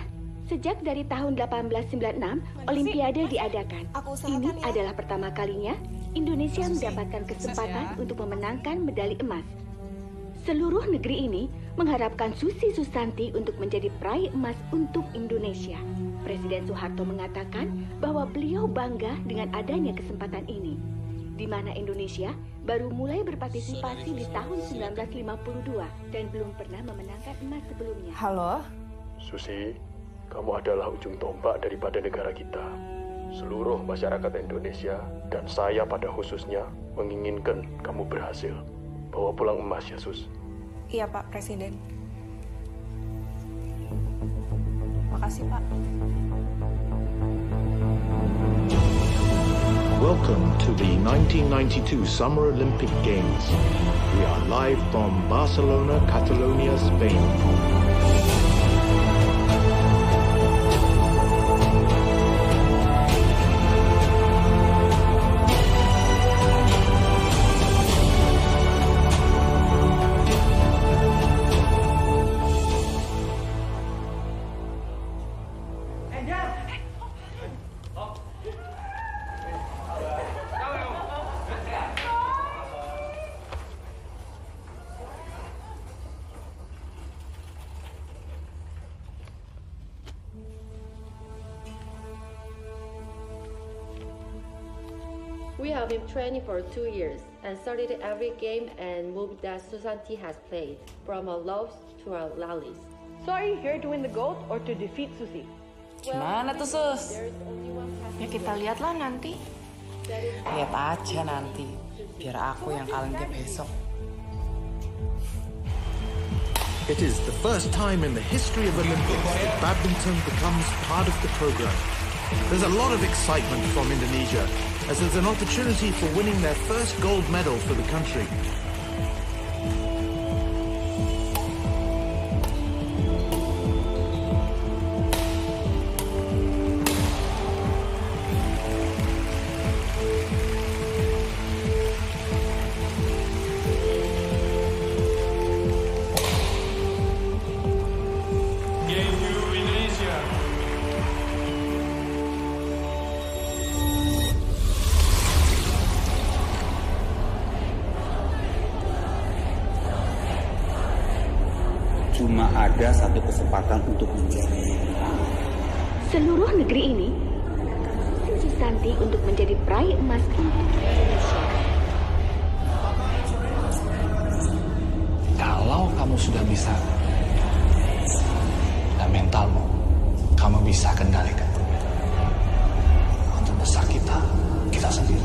Sejak dari tahun 1896, Olimpiade diadakan. Ini adalah pertama kalinya Indonesia mendapatkan kesempatan untuk memenangkan medali emas. Seluruh negeri ini mengharapkan Susi Susanti untuk menjadi peraih emas untuk Indonesia. Presiden Soeharto mengatakan bahwa beliau bangga dengan adanya kesempatan ini, di mana Indonesia baru mulai berpartisipasi di tahun 1952 dan belum pernah memenangkan emas sebelumnya. Halo? Susi, kamu adalah ujung tombak daripada negara kita. Seluruh masyarakat Indonesia dan saya pada khususnya menginginkan kamu berhasil. Bawa pulang emas ya, Sus. Iya, Pak Presiden. Makasih, Pak. Welcome to the 1992 Summer Olympic Games. We are live from Barcelona, Catalonia, Spain. We have been training for 2 years and studied every game and move that Susanti has played, from our loves to our rallies. So are you here to win the gold or to defeat Susi? Gimana tuh, Sus? Ya kita lihatlah nanti. Lihat aja nanti. Biar aku yang kalahin dia besok. It is the first time in the history of Olympics that badminton becomes part of the program. There's a lot of excitement from Indonesia as there's an opportunity for winning their first gold medal for the country. Cuma ada satu kesempatan untuk menjadi. Seluruh negeri ini Susi Susanti untuk menjadi peraih emas untuk Indonesia. Kalau kamu sudah bisa dan mentalmu, kamu bisa kendalikan. Untuk besar kita sendiri.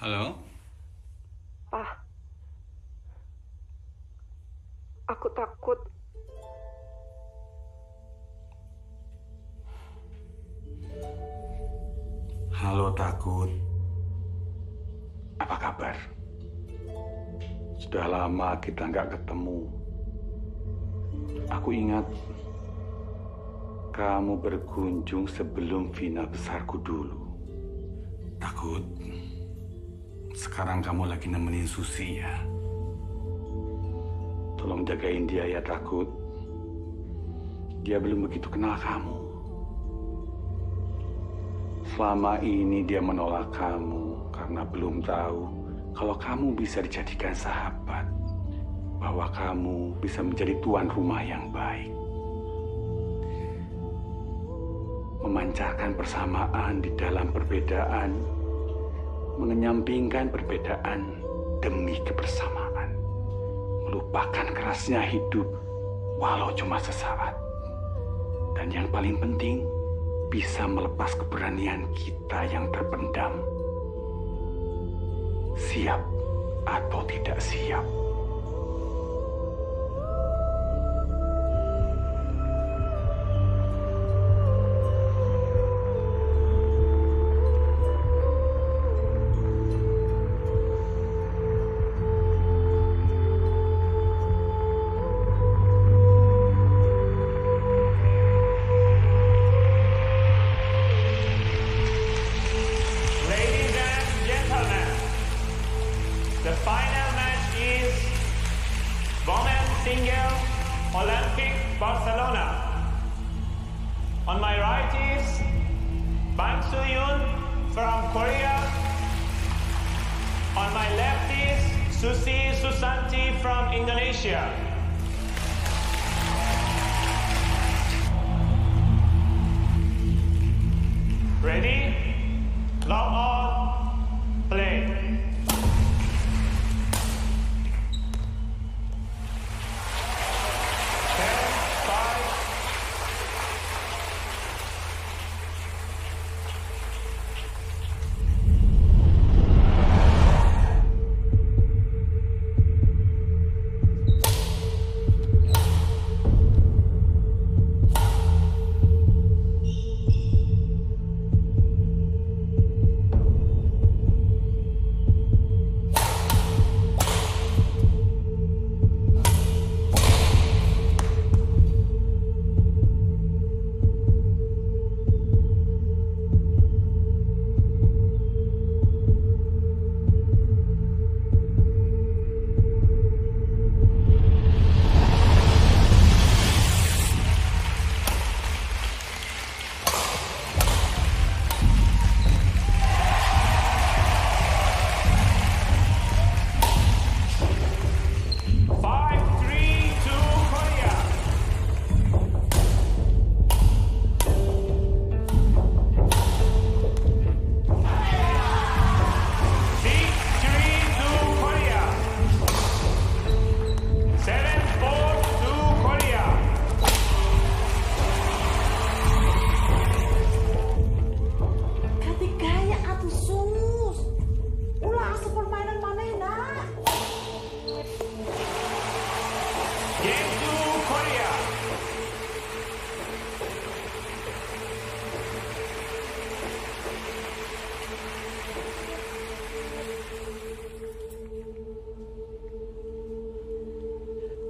Halo? Pak, aku takut. Halo, takut. Apa kabar? Sudah lama kita nggak ketemu. Aku ingat kamu berkunjung sebelum final besarku dulu. Takut. Sekarang kamu lagi nemenin Susi ya. Tolong jagain dia ya, takut. Dia belum begitu kenal kamu. Selama ini dia menolak kamu karena belum tahu kalau kamu bisa dijadikan sahabat. Bahwa kamu bisa menjadi tuan rumah yang baik. Memancarkan persamaan di dalam perbedaan. Mengenyampingkan perbedaan demi kebersamaan. Melupakan kerasnya hidup walau cuma sesaat. Dan yang paling penting, bisa melepas keberanian kita yang terpendam. Siap atau tidak siap. is Bang Soo-yoon from Korea. On my left is Susi Susanti from Indonesia. Ready? Lock on. Play.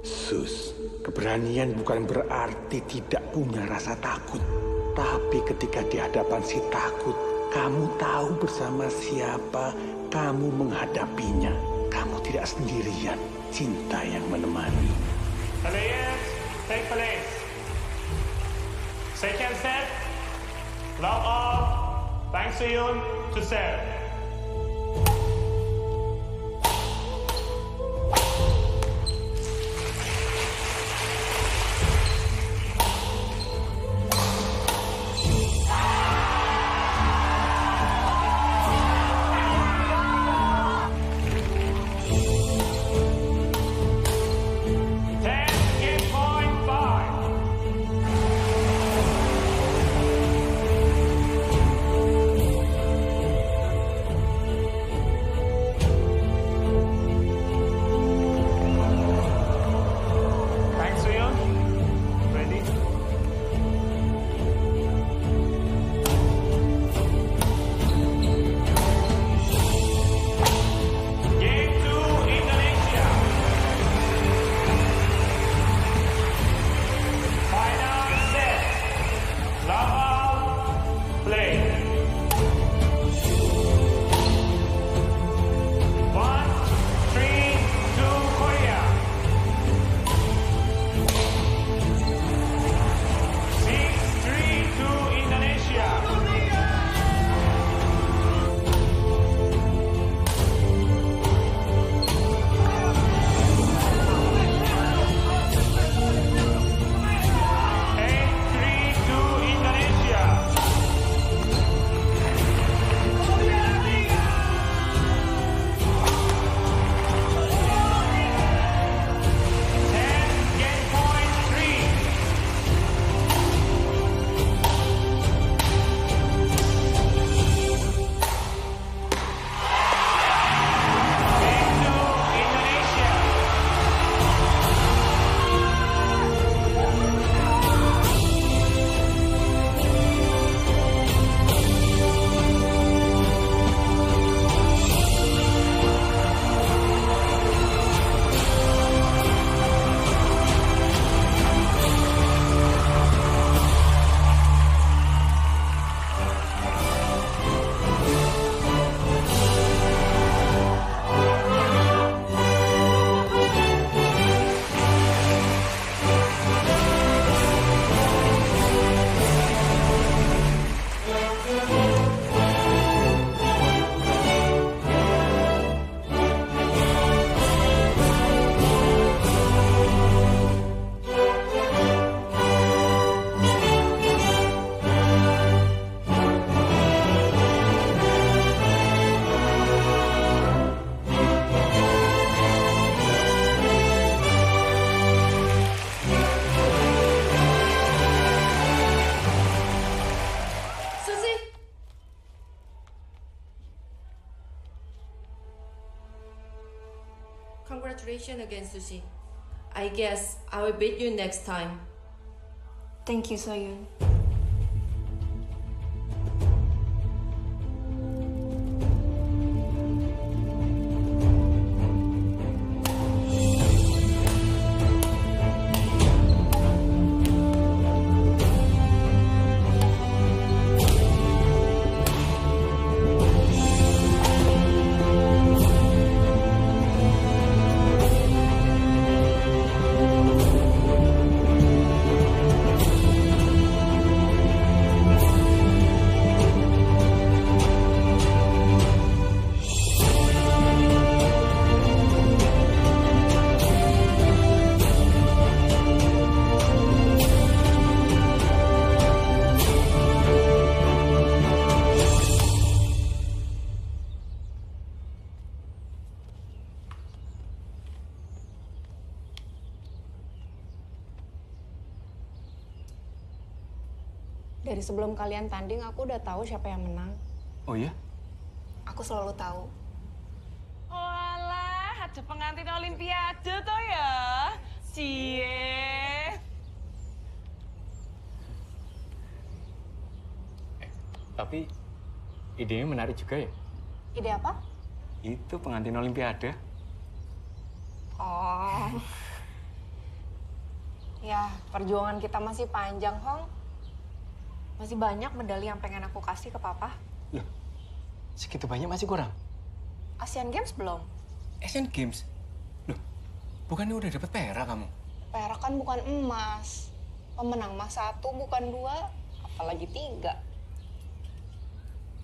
Sus, keberanian bukan berarti tidak punya rasa takut. Tapi ketika di hadapan si takut, kamu tahu bersama siapa kamu menghadapinya. Kamu tidak sendirian, cinta yang menemani. Players, take place. Second set, lock off, Bang Soo-yoon to serve. congratulations again, Susie. I guess I will beat you next time. Thank you, Soyun. Dari sebelum kalian tanding, aku udah tahu siapa yang menang. Oh iya? Aku selalu tahu. Walah, ada pengantin Olimpiade toh ya? Cie. Tapi idenya menarik juga ya. Ide apa? Itu pengantin Olimpiade. Oh. Ya, perjuangan kita masih panjang, Hong. Masih banyak medali yang pengen aku kasih ke Papa. Loh, segitu banyak masih kurang? Asian Games belum. Asian Games? Loh, bukannya udah dapet perak kamu? Perak kan bukan emas. Pemenang emas 1 bukan 2, apalagi 3.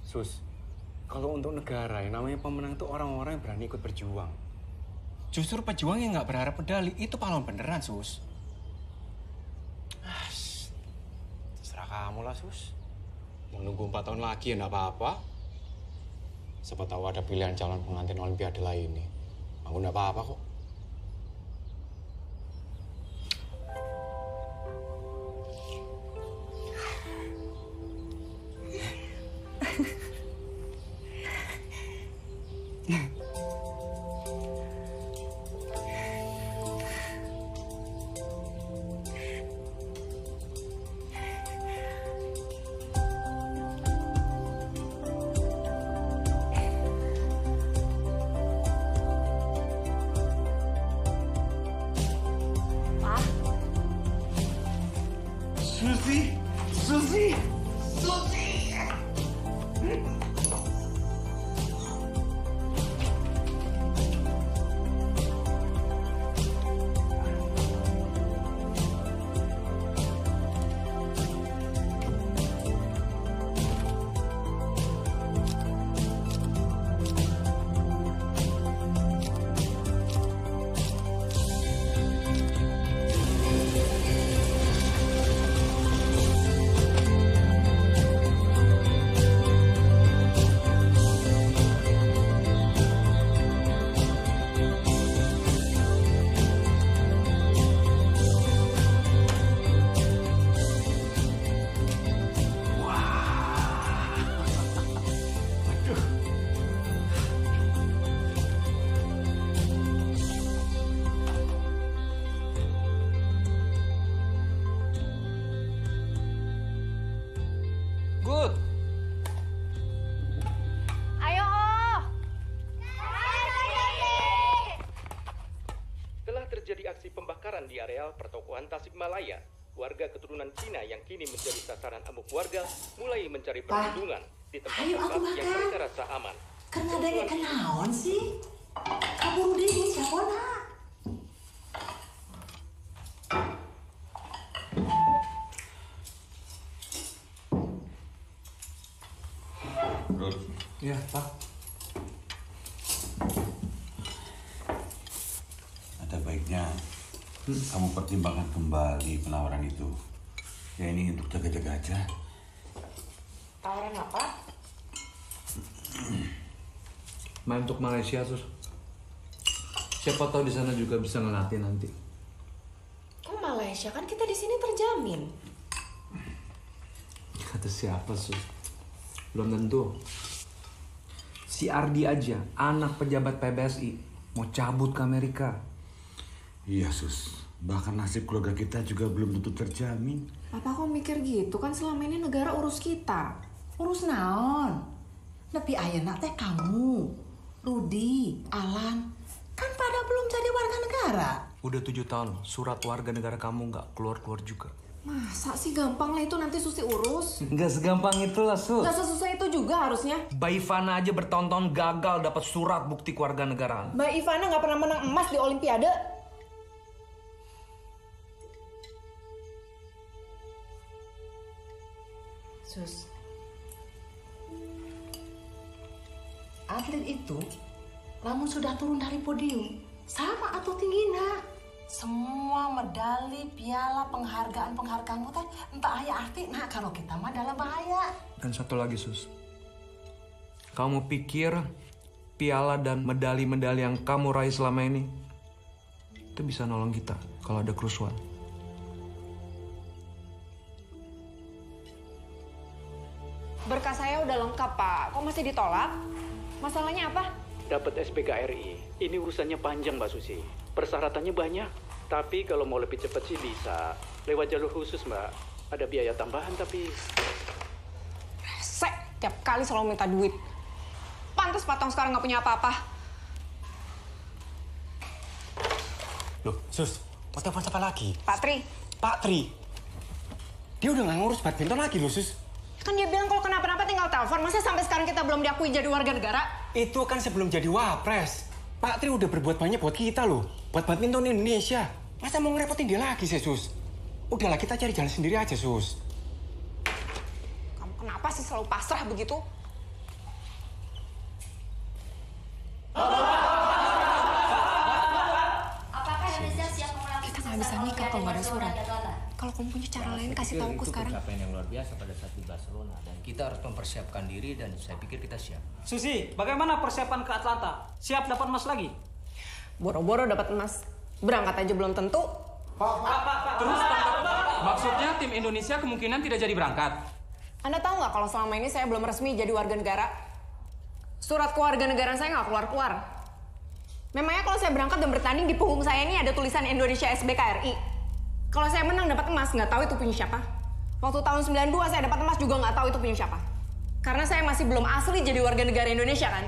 Sus, kalau untuk negara yang namanya pemenang itu orang-orang yang berani ikut berjuang. Justru pejuang yang nggak berharap medali itu pahlawan beneran, Sus. Terserah kamu lah, Sus. Mau nunggu 4 tahun lagi ya nggak apa-apa. Siapa tahu ada pilihan calon pengantin Olimpiade lainnya. Aku nggak apa-apa kok. Susi! Good. Ayo, Oh. Telah terjadi aksi pembakaran di areal pertokohan Tasikmalaya. Warga keturunan Cina yang kini menjadi sasaran amuk warga mulai mencari perlindungan di tempat-tempat yang mereka rasa aman. Karena ada yang kenaon sih? Kabur deh, siapa nak? Rud. Iya, Pak. Ada baiknya kamu pertimbangkan kembali penawaran itu. Ya ini untuk jaga-jaga aja. Tawaran apa? Main untuk Malaysia, Sus. Siapa tahu di sana juga bisa ngelatih nanti. Kok Malaysia? Kan kita di sini terjamin. Kata siapa, Sus? Belum tentu. Si Ardi aja, anak pejabat PBSI, mau cabut ke Amerika. Iya, Sus. Bahkan nasib keluarga kita juga belum tentu terjamin. Papa kok mikir gitu? Kan selama ini negara urus kita. Urus naon? Tapi ayeuna teh kamu, Rudi, Alan, kan pada belum jadi warga negara. Udah 7 tahun, surat warga negara kamu nggak keluar-keluar juga. Masa sih gampang lah itu nanti Susi urus? Nggak segampang itulah, Sus. Nggak sesusah itu juga harusnya. Mbak Ivana aja bertahun-tahun gagal dapat surat bukti kewarganegaraan. Mbak Ivana nggak pernah menang emas di Olimpiade. Sus, atlet itu, lamun sudah turun dari podium, sama atau tingginya. Semua medali, piala, penghargaan-penghargaanmu teh entah aya arti. Nah, kalau kita mah dalam bahaya. Dan satu lagi, Sus. Kamu pikir piala dan medali-medali yang kamu raih selama ini itu bisa nolong kita kalau ada kerusuhan? Berkas saya udah lengkap, Pak. Kok masih ditolak? Masalahnya apa? Dapat SPKRI. Ini urusannya panjang, Mbak Susi. Persyaratannya banyak. Tapi kalau mau lebih cepat sih bisa. Lewat jalur khusus, Mbak. Ada biaya tambahan tapi... Resek, tiap kali selalu minta duit. Pantes Patong sekarang nggak punya apa-apa. Loh, Sus, mau telepon siapa lagi? Pak Tri. Pak Tri? Dia udah nggak ngurus badminton lagi loh, Sus. Kan dia bilang kalau kenapa-napa tinggal telepon. Masa sampai sekarang kita belum diakui jadi warga negara? Itu kan sebelum jadi wapres. Pak Tri udah berbuat banyak buat kita loh. Buat badminton Indonesia. Masa mau ngerepotin dia lagi sih, Sus? Udahlah, kita cari jalan sendiri aja, Sus. Kamu kenapa sih selalu pasrah begitu? Apakah Indonesia siap mengulangi Kita nggak bisa nikah kalau nggak ada surat. Kalau kamu punya cara lain, kasih tahu aku sekarang. Itu pencapaian yang luar biasa pada saat di Barcelona. Dan kita harus mempersiapkan diri dan saya pikir kita siap. Susi, bagaimana persiapan ke Atlanta? Siap dapat emas lagi? Boro-boro dapat emas. Berangkat aja belum tentu. Terus, maksudnya tim Indonesia kemungkinan tidak jadi berangkat? Anda tahu nggak kalau selama ini saya belum resmi jadi warga negara? Surat kewarganegaraan saya nggak keluar-keluar. Memangnya kalau saya berangkat dan bertanding di punggung saya ini ada tulisan Indonesia SBKRI. Kalau saya menang dapat emas, nggak tahu itu punya siapa. Waktu tahun 92 saya dapat emas juga nggak tahu itu punya siapa. Karena saya masih belum asli jadi warga negara Indonesia kan.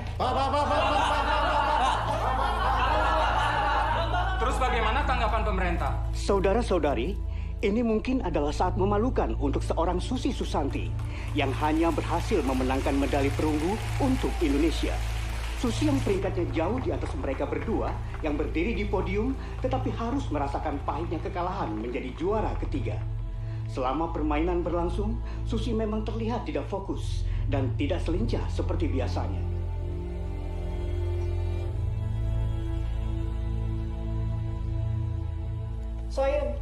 Terus bagaimana tanggapan pemerintah? Saudara-saudari, ini mungkin adalah saat memalukan untuk seorang Susi Susanti yang hanya berhasil memenangkan medali perunggu untuk Indonesia. Susi yang peringkatnya jauh di atas mereka berdua yang berdiri di podium tetapi harus merasakan pahitnya kekalahan menjadi juara ketiga. Selama permainan berlangsung, Susi memang terlihat tidak fokus dan tidak selincah seperti biasanya. Soyun.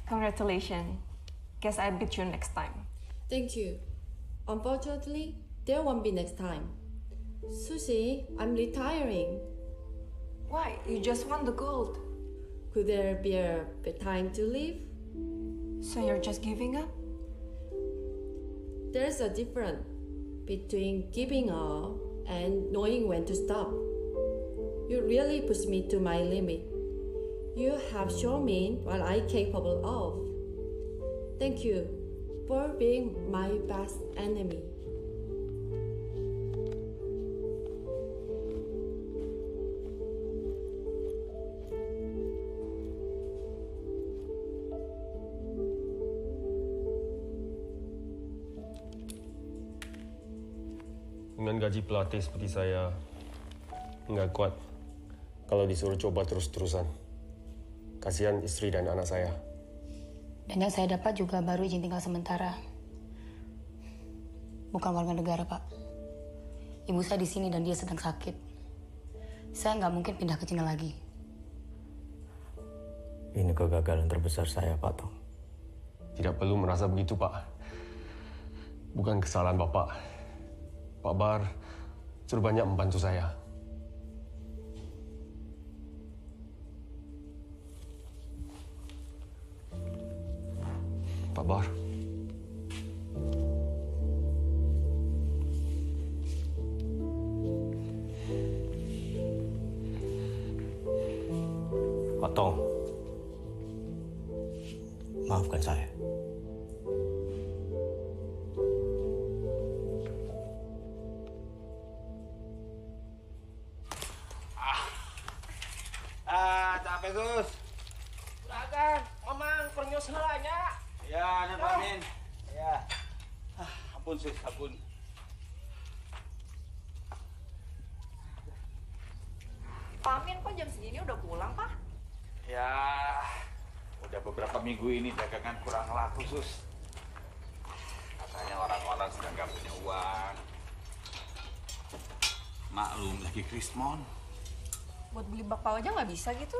Congratulations. Guess I beat you next time. Thank you. Unfortunately, there won't be next time. Susie, I'm retiring. Why? You just won the gold. Could there be a time to leave? So you're just giving up? There's a difference between giving up and knowing when to stop. You really push me to my limit. You have shown me what I'm capable of. Thank you for being my best enemy. Dengan gaji pelatih seperti saya, nggak kuat kalau disuruh coba terus-terusan. Kasihan istri dan anak saya. Dan yang saya dapat juga baru izin tinggal sementara. Bukan warga negara, Pak. Ibu saya di sini dan dia sedang sakit. Saya nggak mungkin pindah ke Cina lagi. Ini kegagalan terbesar saya, Pak Tong. Tidak perlu merasa begitu, Pak. Bukan kesalahan Bapak. Pak Bar sudah banyak membantu saya. Pak Bar. Tong, maafkan saya. Capek, Sus. Silakan, Mamang, pernyos helanya. Ya, Pamin. Ya. Ampun, Sus, ampun. Pamin, kok jam segini udah pulang, Pak? Ya, udah beberapa minggu ini dagangan kurang laku, Sus. Katanya orang-orang sedang nggak punya uang. Maklum, lagi krismon. Buat beli bakpao aja nggak bisa gitu?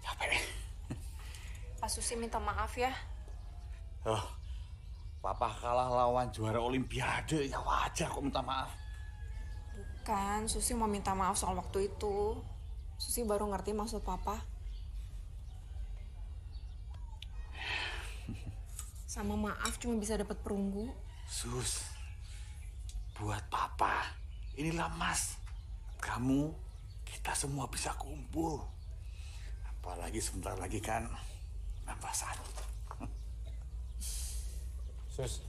Capek. Pak Susi minta maaf ya. Oh, Papa kalah lawan juara Olimpiade, ya wajar kok minta maaf. Bukan, Susi mau minta maaf soal waktu itu. Susi baru ngerti maksud Papa. Sama maaf cuma bisa dapat perunggu. Sus, buat Papa, inilah Mas. Kamu, kita semua bisa kumpul. Apalagi sebentar lagi kan nambah satu. Sus,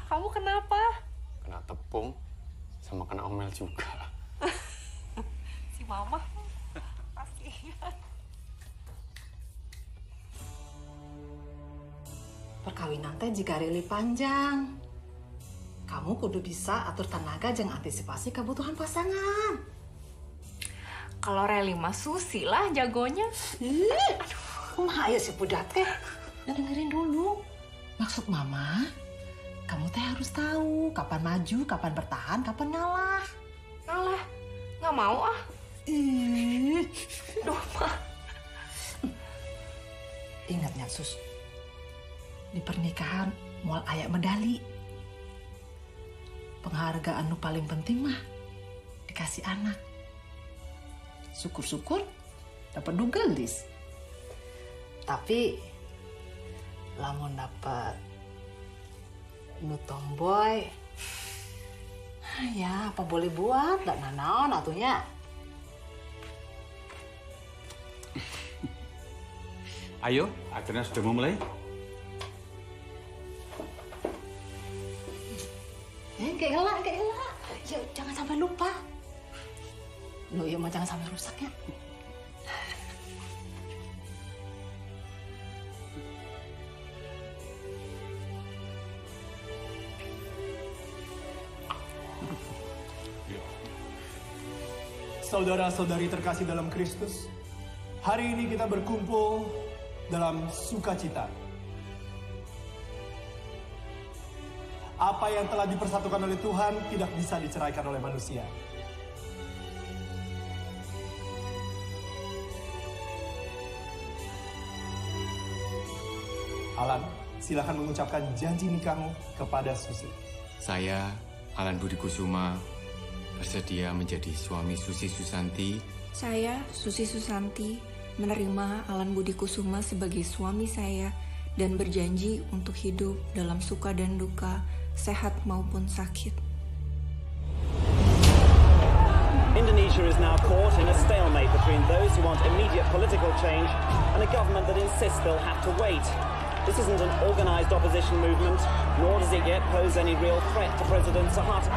Kamu kenapa? kena tepung sama kena omel juga. Si Mama. Kasihan. Perkawinan teh jika rili panjang. Kamu kudu bisa atur tenaga jeung antisipasi kebutuhan pasangan. Kalau reli mah Susi lah jagonya. Kumaha aya si budak teh? Dengerin dulu. Maksud Mama, kamu teh harus tahu kapan maju, kapan bertahan, kapan ngalah. Ngalah? Nggak mau ah. Duh, Ma. Ingatnya, Sus. Di pernikahan moal aya medali. Penghargaan nu paling penting mah dikasih anak. Syukur-syukur dapat dugelis. Tapi lamun dapat nu tomboy, ya apa boleh buat, tak nanaon atunya. Ayo, akhirnya sudah mau mulai. Keelak. Ya, jangan sampai lupa. Loh, ya mah jangan sampai rusak ya. Saudara-saudari terkasih dalam Kristus, hari ini kita berkumpul dalam sukacita. Apa yang telah dipersatukan oleh Tuhan tidak bisa diceraikan oleh manusia. Alan, silakan mengucapkan janji nikahmu kepada Susi. Saya, Alan Budi Kusuma, bersedia menjadi suami Susi Susanti. Saya, Susi Susanti, menerima Alan Budi Kusuma sebagai suami saya dan berjanji untuk hidup dalam suka dan duka, sehat maupun sakit. Indonesia is now caught in a stalemate between those who want immediate political change and a government that insists they'll have to wait. This isn't an organized opposition movement, nor does it yet pose any real threat to President Suharto.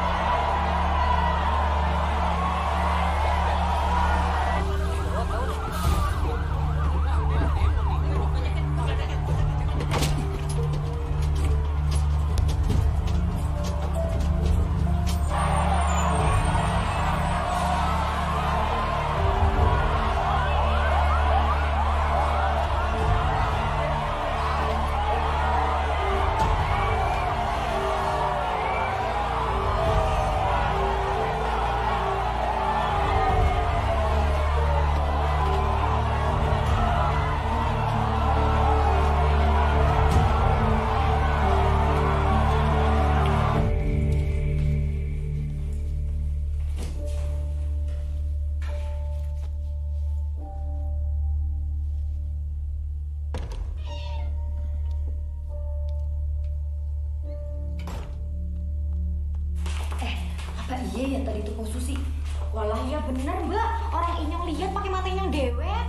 Walah ya bener Mbak, orang Inyong lihat pakai mata Inyong dewek.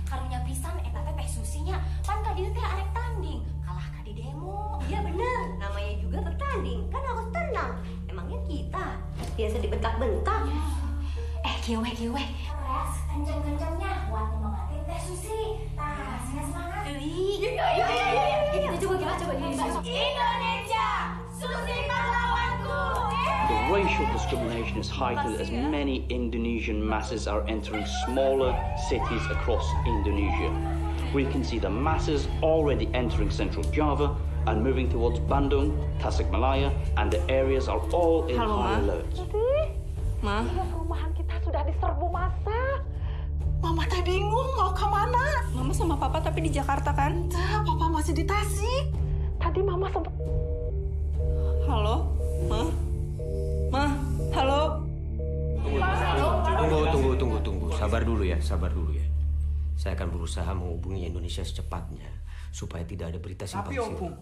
Karunya pisan eta teh Susinya, pan kadi teh arek tanding, kalah kadi demo. Iya bener, namanya juga bertanding, kan harus tenang. Emangnya kita biasa dibentak-bentak. Kieu. Res, kenceng-kencengnya buat nyemangatin teh Susi. Tah, sini semangat. Yuk. Coba. Indonesia, Susi pahlawanku. The racial discrimination is heightened as many Indonesian masses are entering smaller cities across Indonesia. We can see the masses already entering central Java and moving towards Bandung, Tasikmalaya, and the areas are all in high alert. Ma, Rumahan kita sudah diserbu massa. Mama teh bingung mau kemana. Mama sama Papa tapi di Jakarta kan? Entah, Papa masih di Tasik. Tadi Mama sempat... Halo? Ma, halo? Tunggu. Sabar dulu ya. Saya akan berusaha menghubungi Indonesia secepatnya supaya tidak ada berita simpang siur. Tapi Om,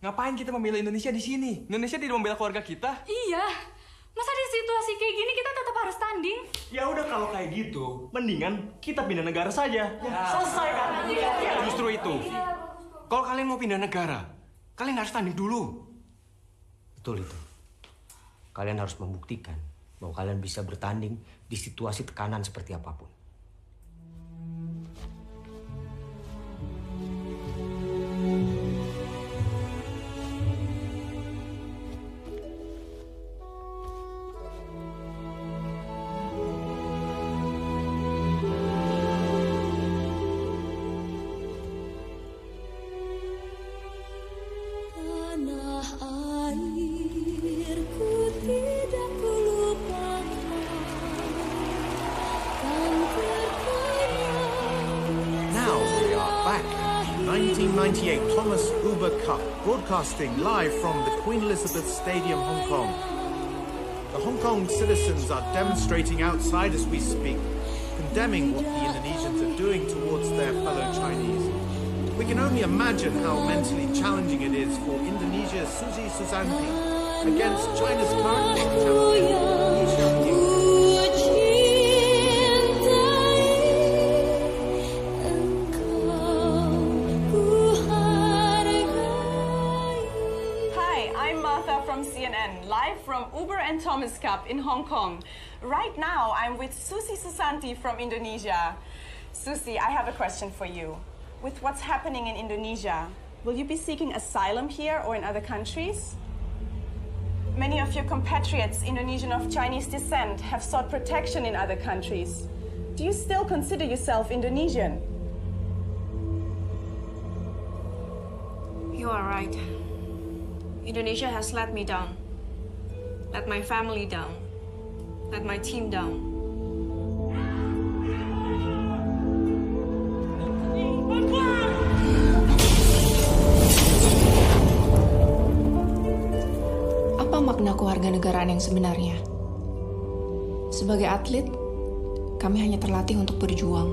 ngapain kita membela Indonesia di sini? Indonesia tidak membela keluarga kita. Iya. Masa di situasi kayak gini kita tetap harus tanding? Ya udah kalau kayak gitu, mendingan kita pindah negara saja. Selesai kan? Justru itu. Kalau kalian mau pindah negara, kalian harus tanding dulu. Betul itu. Kalian harus membuktikan bahwa kalian bisa bertanding di situasi tekanan seperti apapun. Thomas Uber Cup, broadcasting live from the Queen Elizabeth Stadium, Hong Kong. The Hong Kong citizens are demonstrating outside as we speak, condemning what the Indonesians are doing towards their fellow Chinese. We can only imagine how mentally challenging it is for Indonesia's Susi Susanti against China's current champion. From CNN, live from Uber and Thomas Cup in Hong Kong. Right now, I'm with Susi Susanti from Indonesia. Susi, I have a question for you. With what's happening in Indonesia, will you be seeking asylum here or in other countries? Many of your compatriots, Indonesian of Chinese descent, have sought protection in other countries. Do you still consider yourself Indonesian? You are right. Indonesia has let me down, let my family down, let my team down. Apa makna kewarganegaraan yang sebenarnya? Sebagai atlet, kami hanya terlatih untuk berjuang,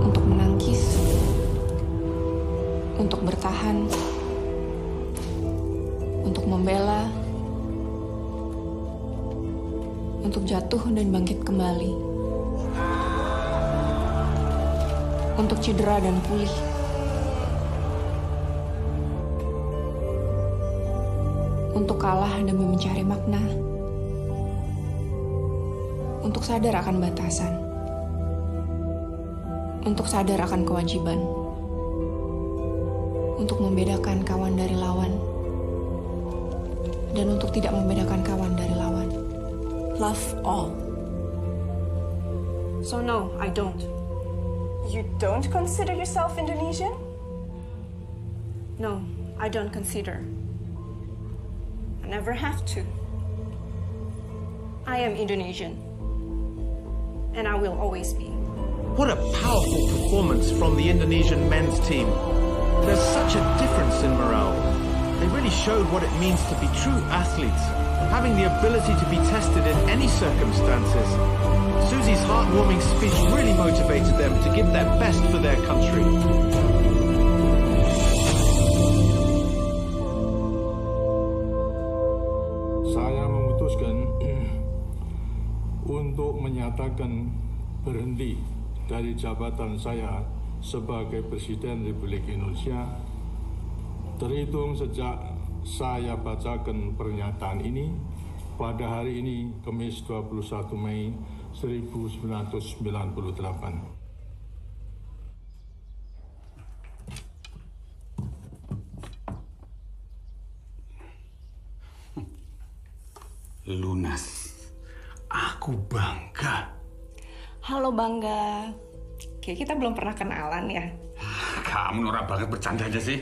untuk menangkis, untuk bertahan, untuk membela, untuk jatuh dan bangkit kembali, untuk cedera dan pulih, untuk kalah demi mencari makna, untuk sadar akan batasan, untuk sadar akan kewajiban, untuk membedakan kawan dari lawan, dan untuk tidak membedakan kawan dari lawan. Love all. So no, I don't. You don't consider yourself Indonesian? No, I don't consider. I never have to. I am Indonesian. And I will always be. What a powerful performance from the Indonesian men's team. There's such a difference in morale. They really showed what it means to be true athletes, having the ability to be tested in any circumstances. Susi's heartwarming speech really motivated them to give their best for their country. Saya memutuskan berhenti dari jabatan saya sebagai Presiden Republik Indonesia terhitung sejak saya bacakan pernyataan ini pada hari ini, Kamis 21 Mei 1998. Lunas, aku bangga. Halo Bangga, kayak kita belum pernah kenalan ya? Kamu norak banget bercanda aja sih.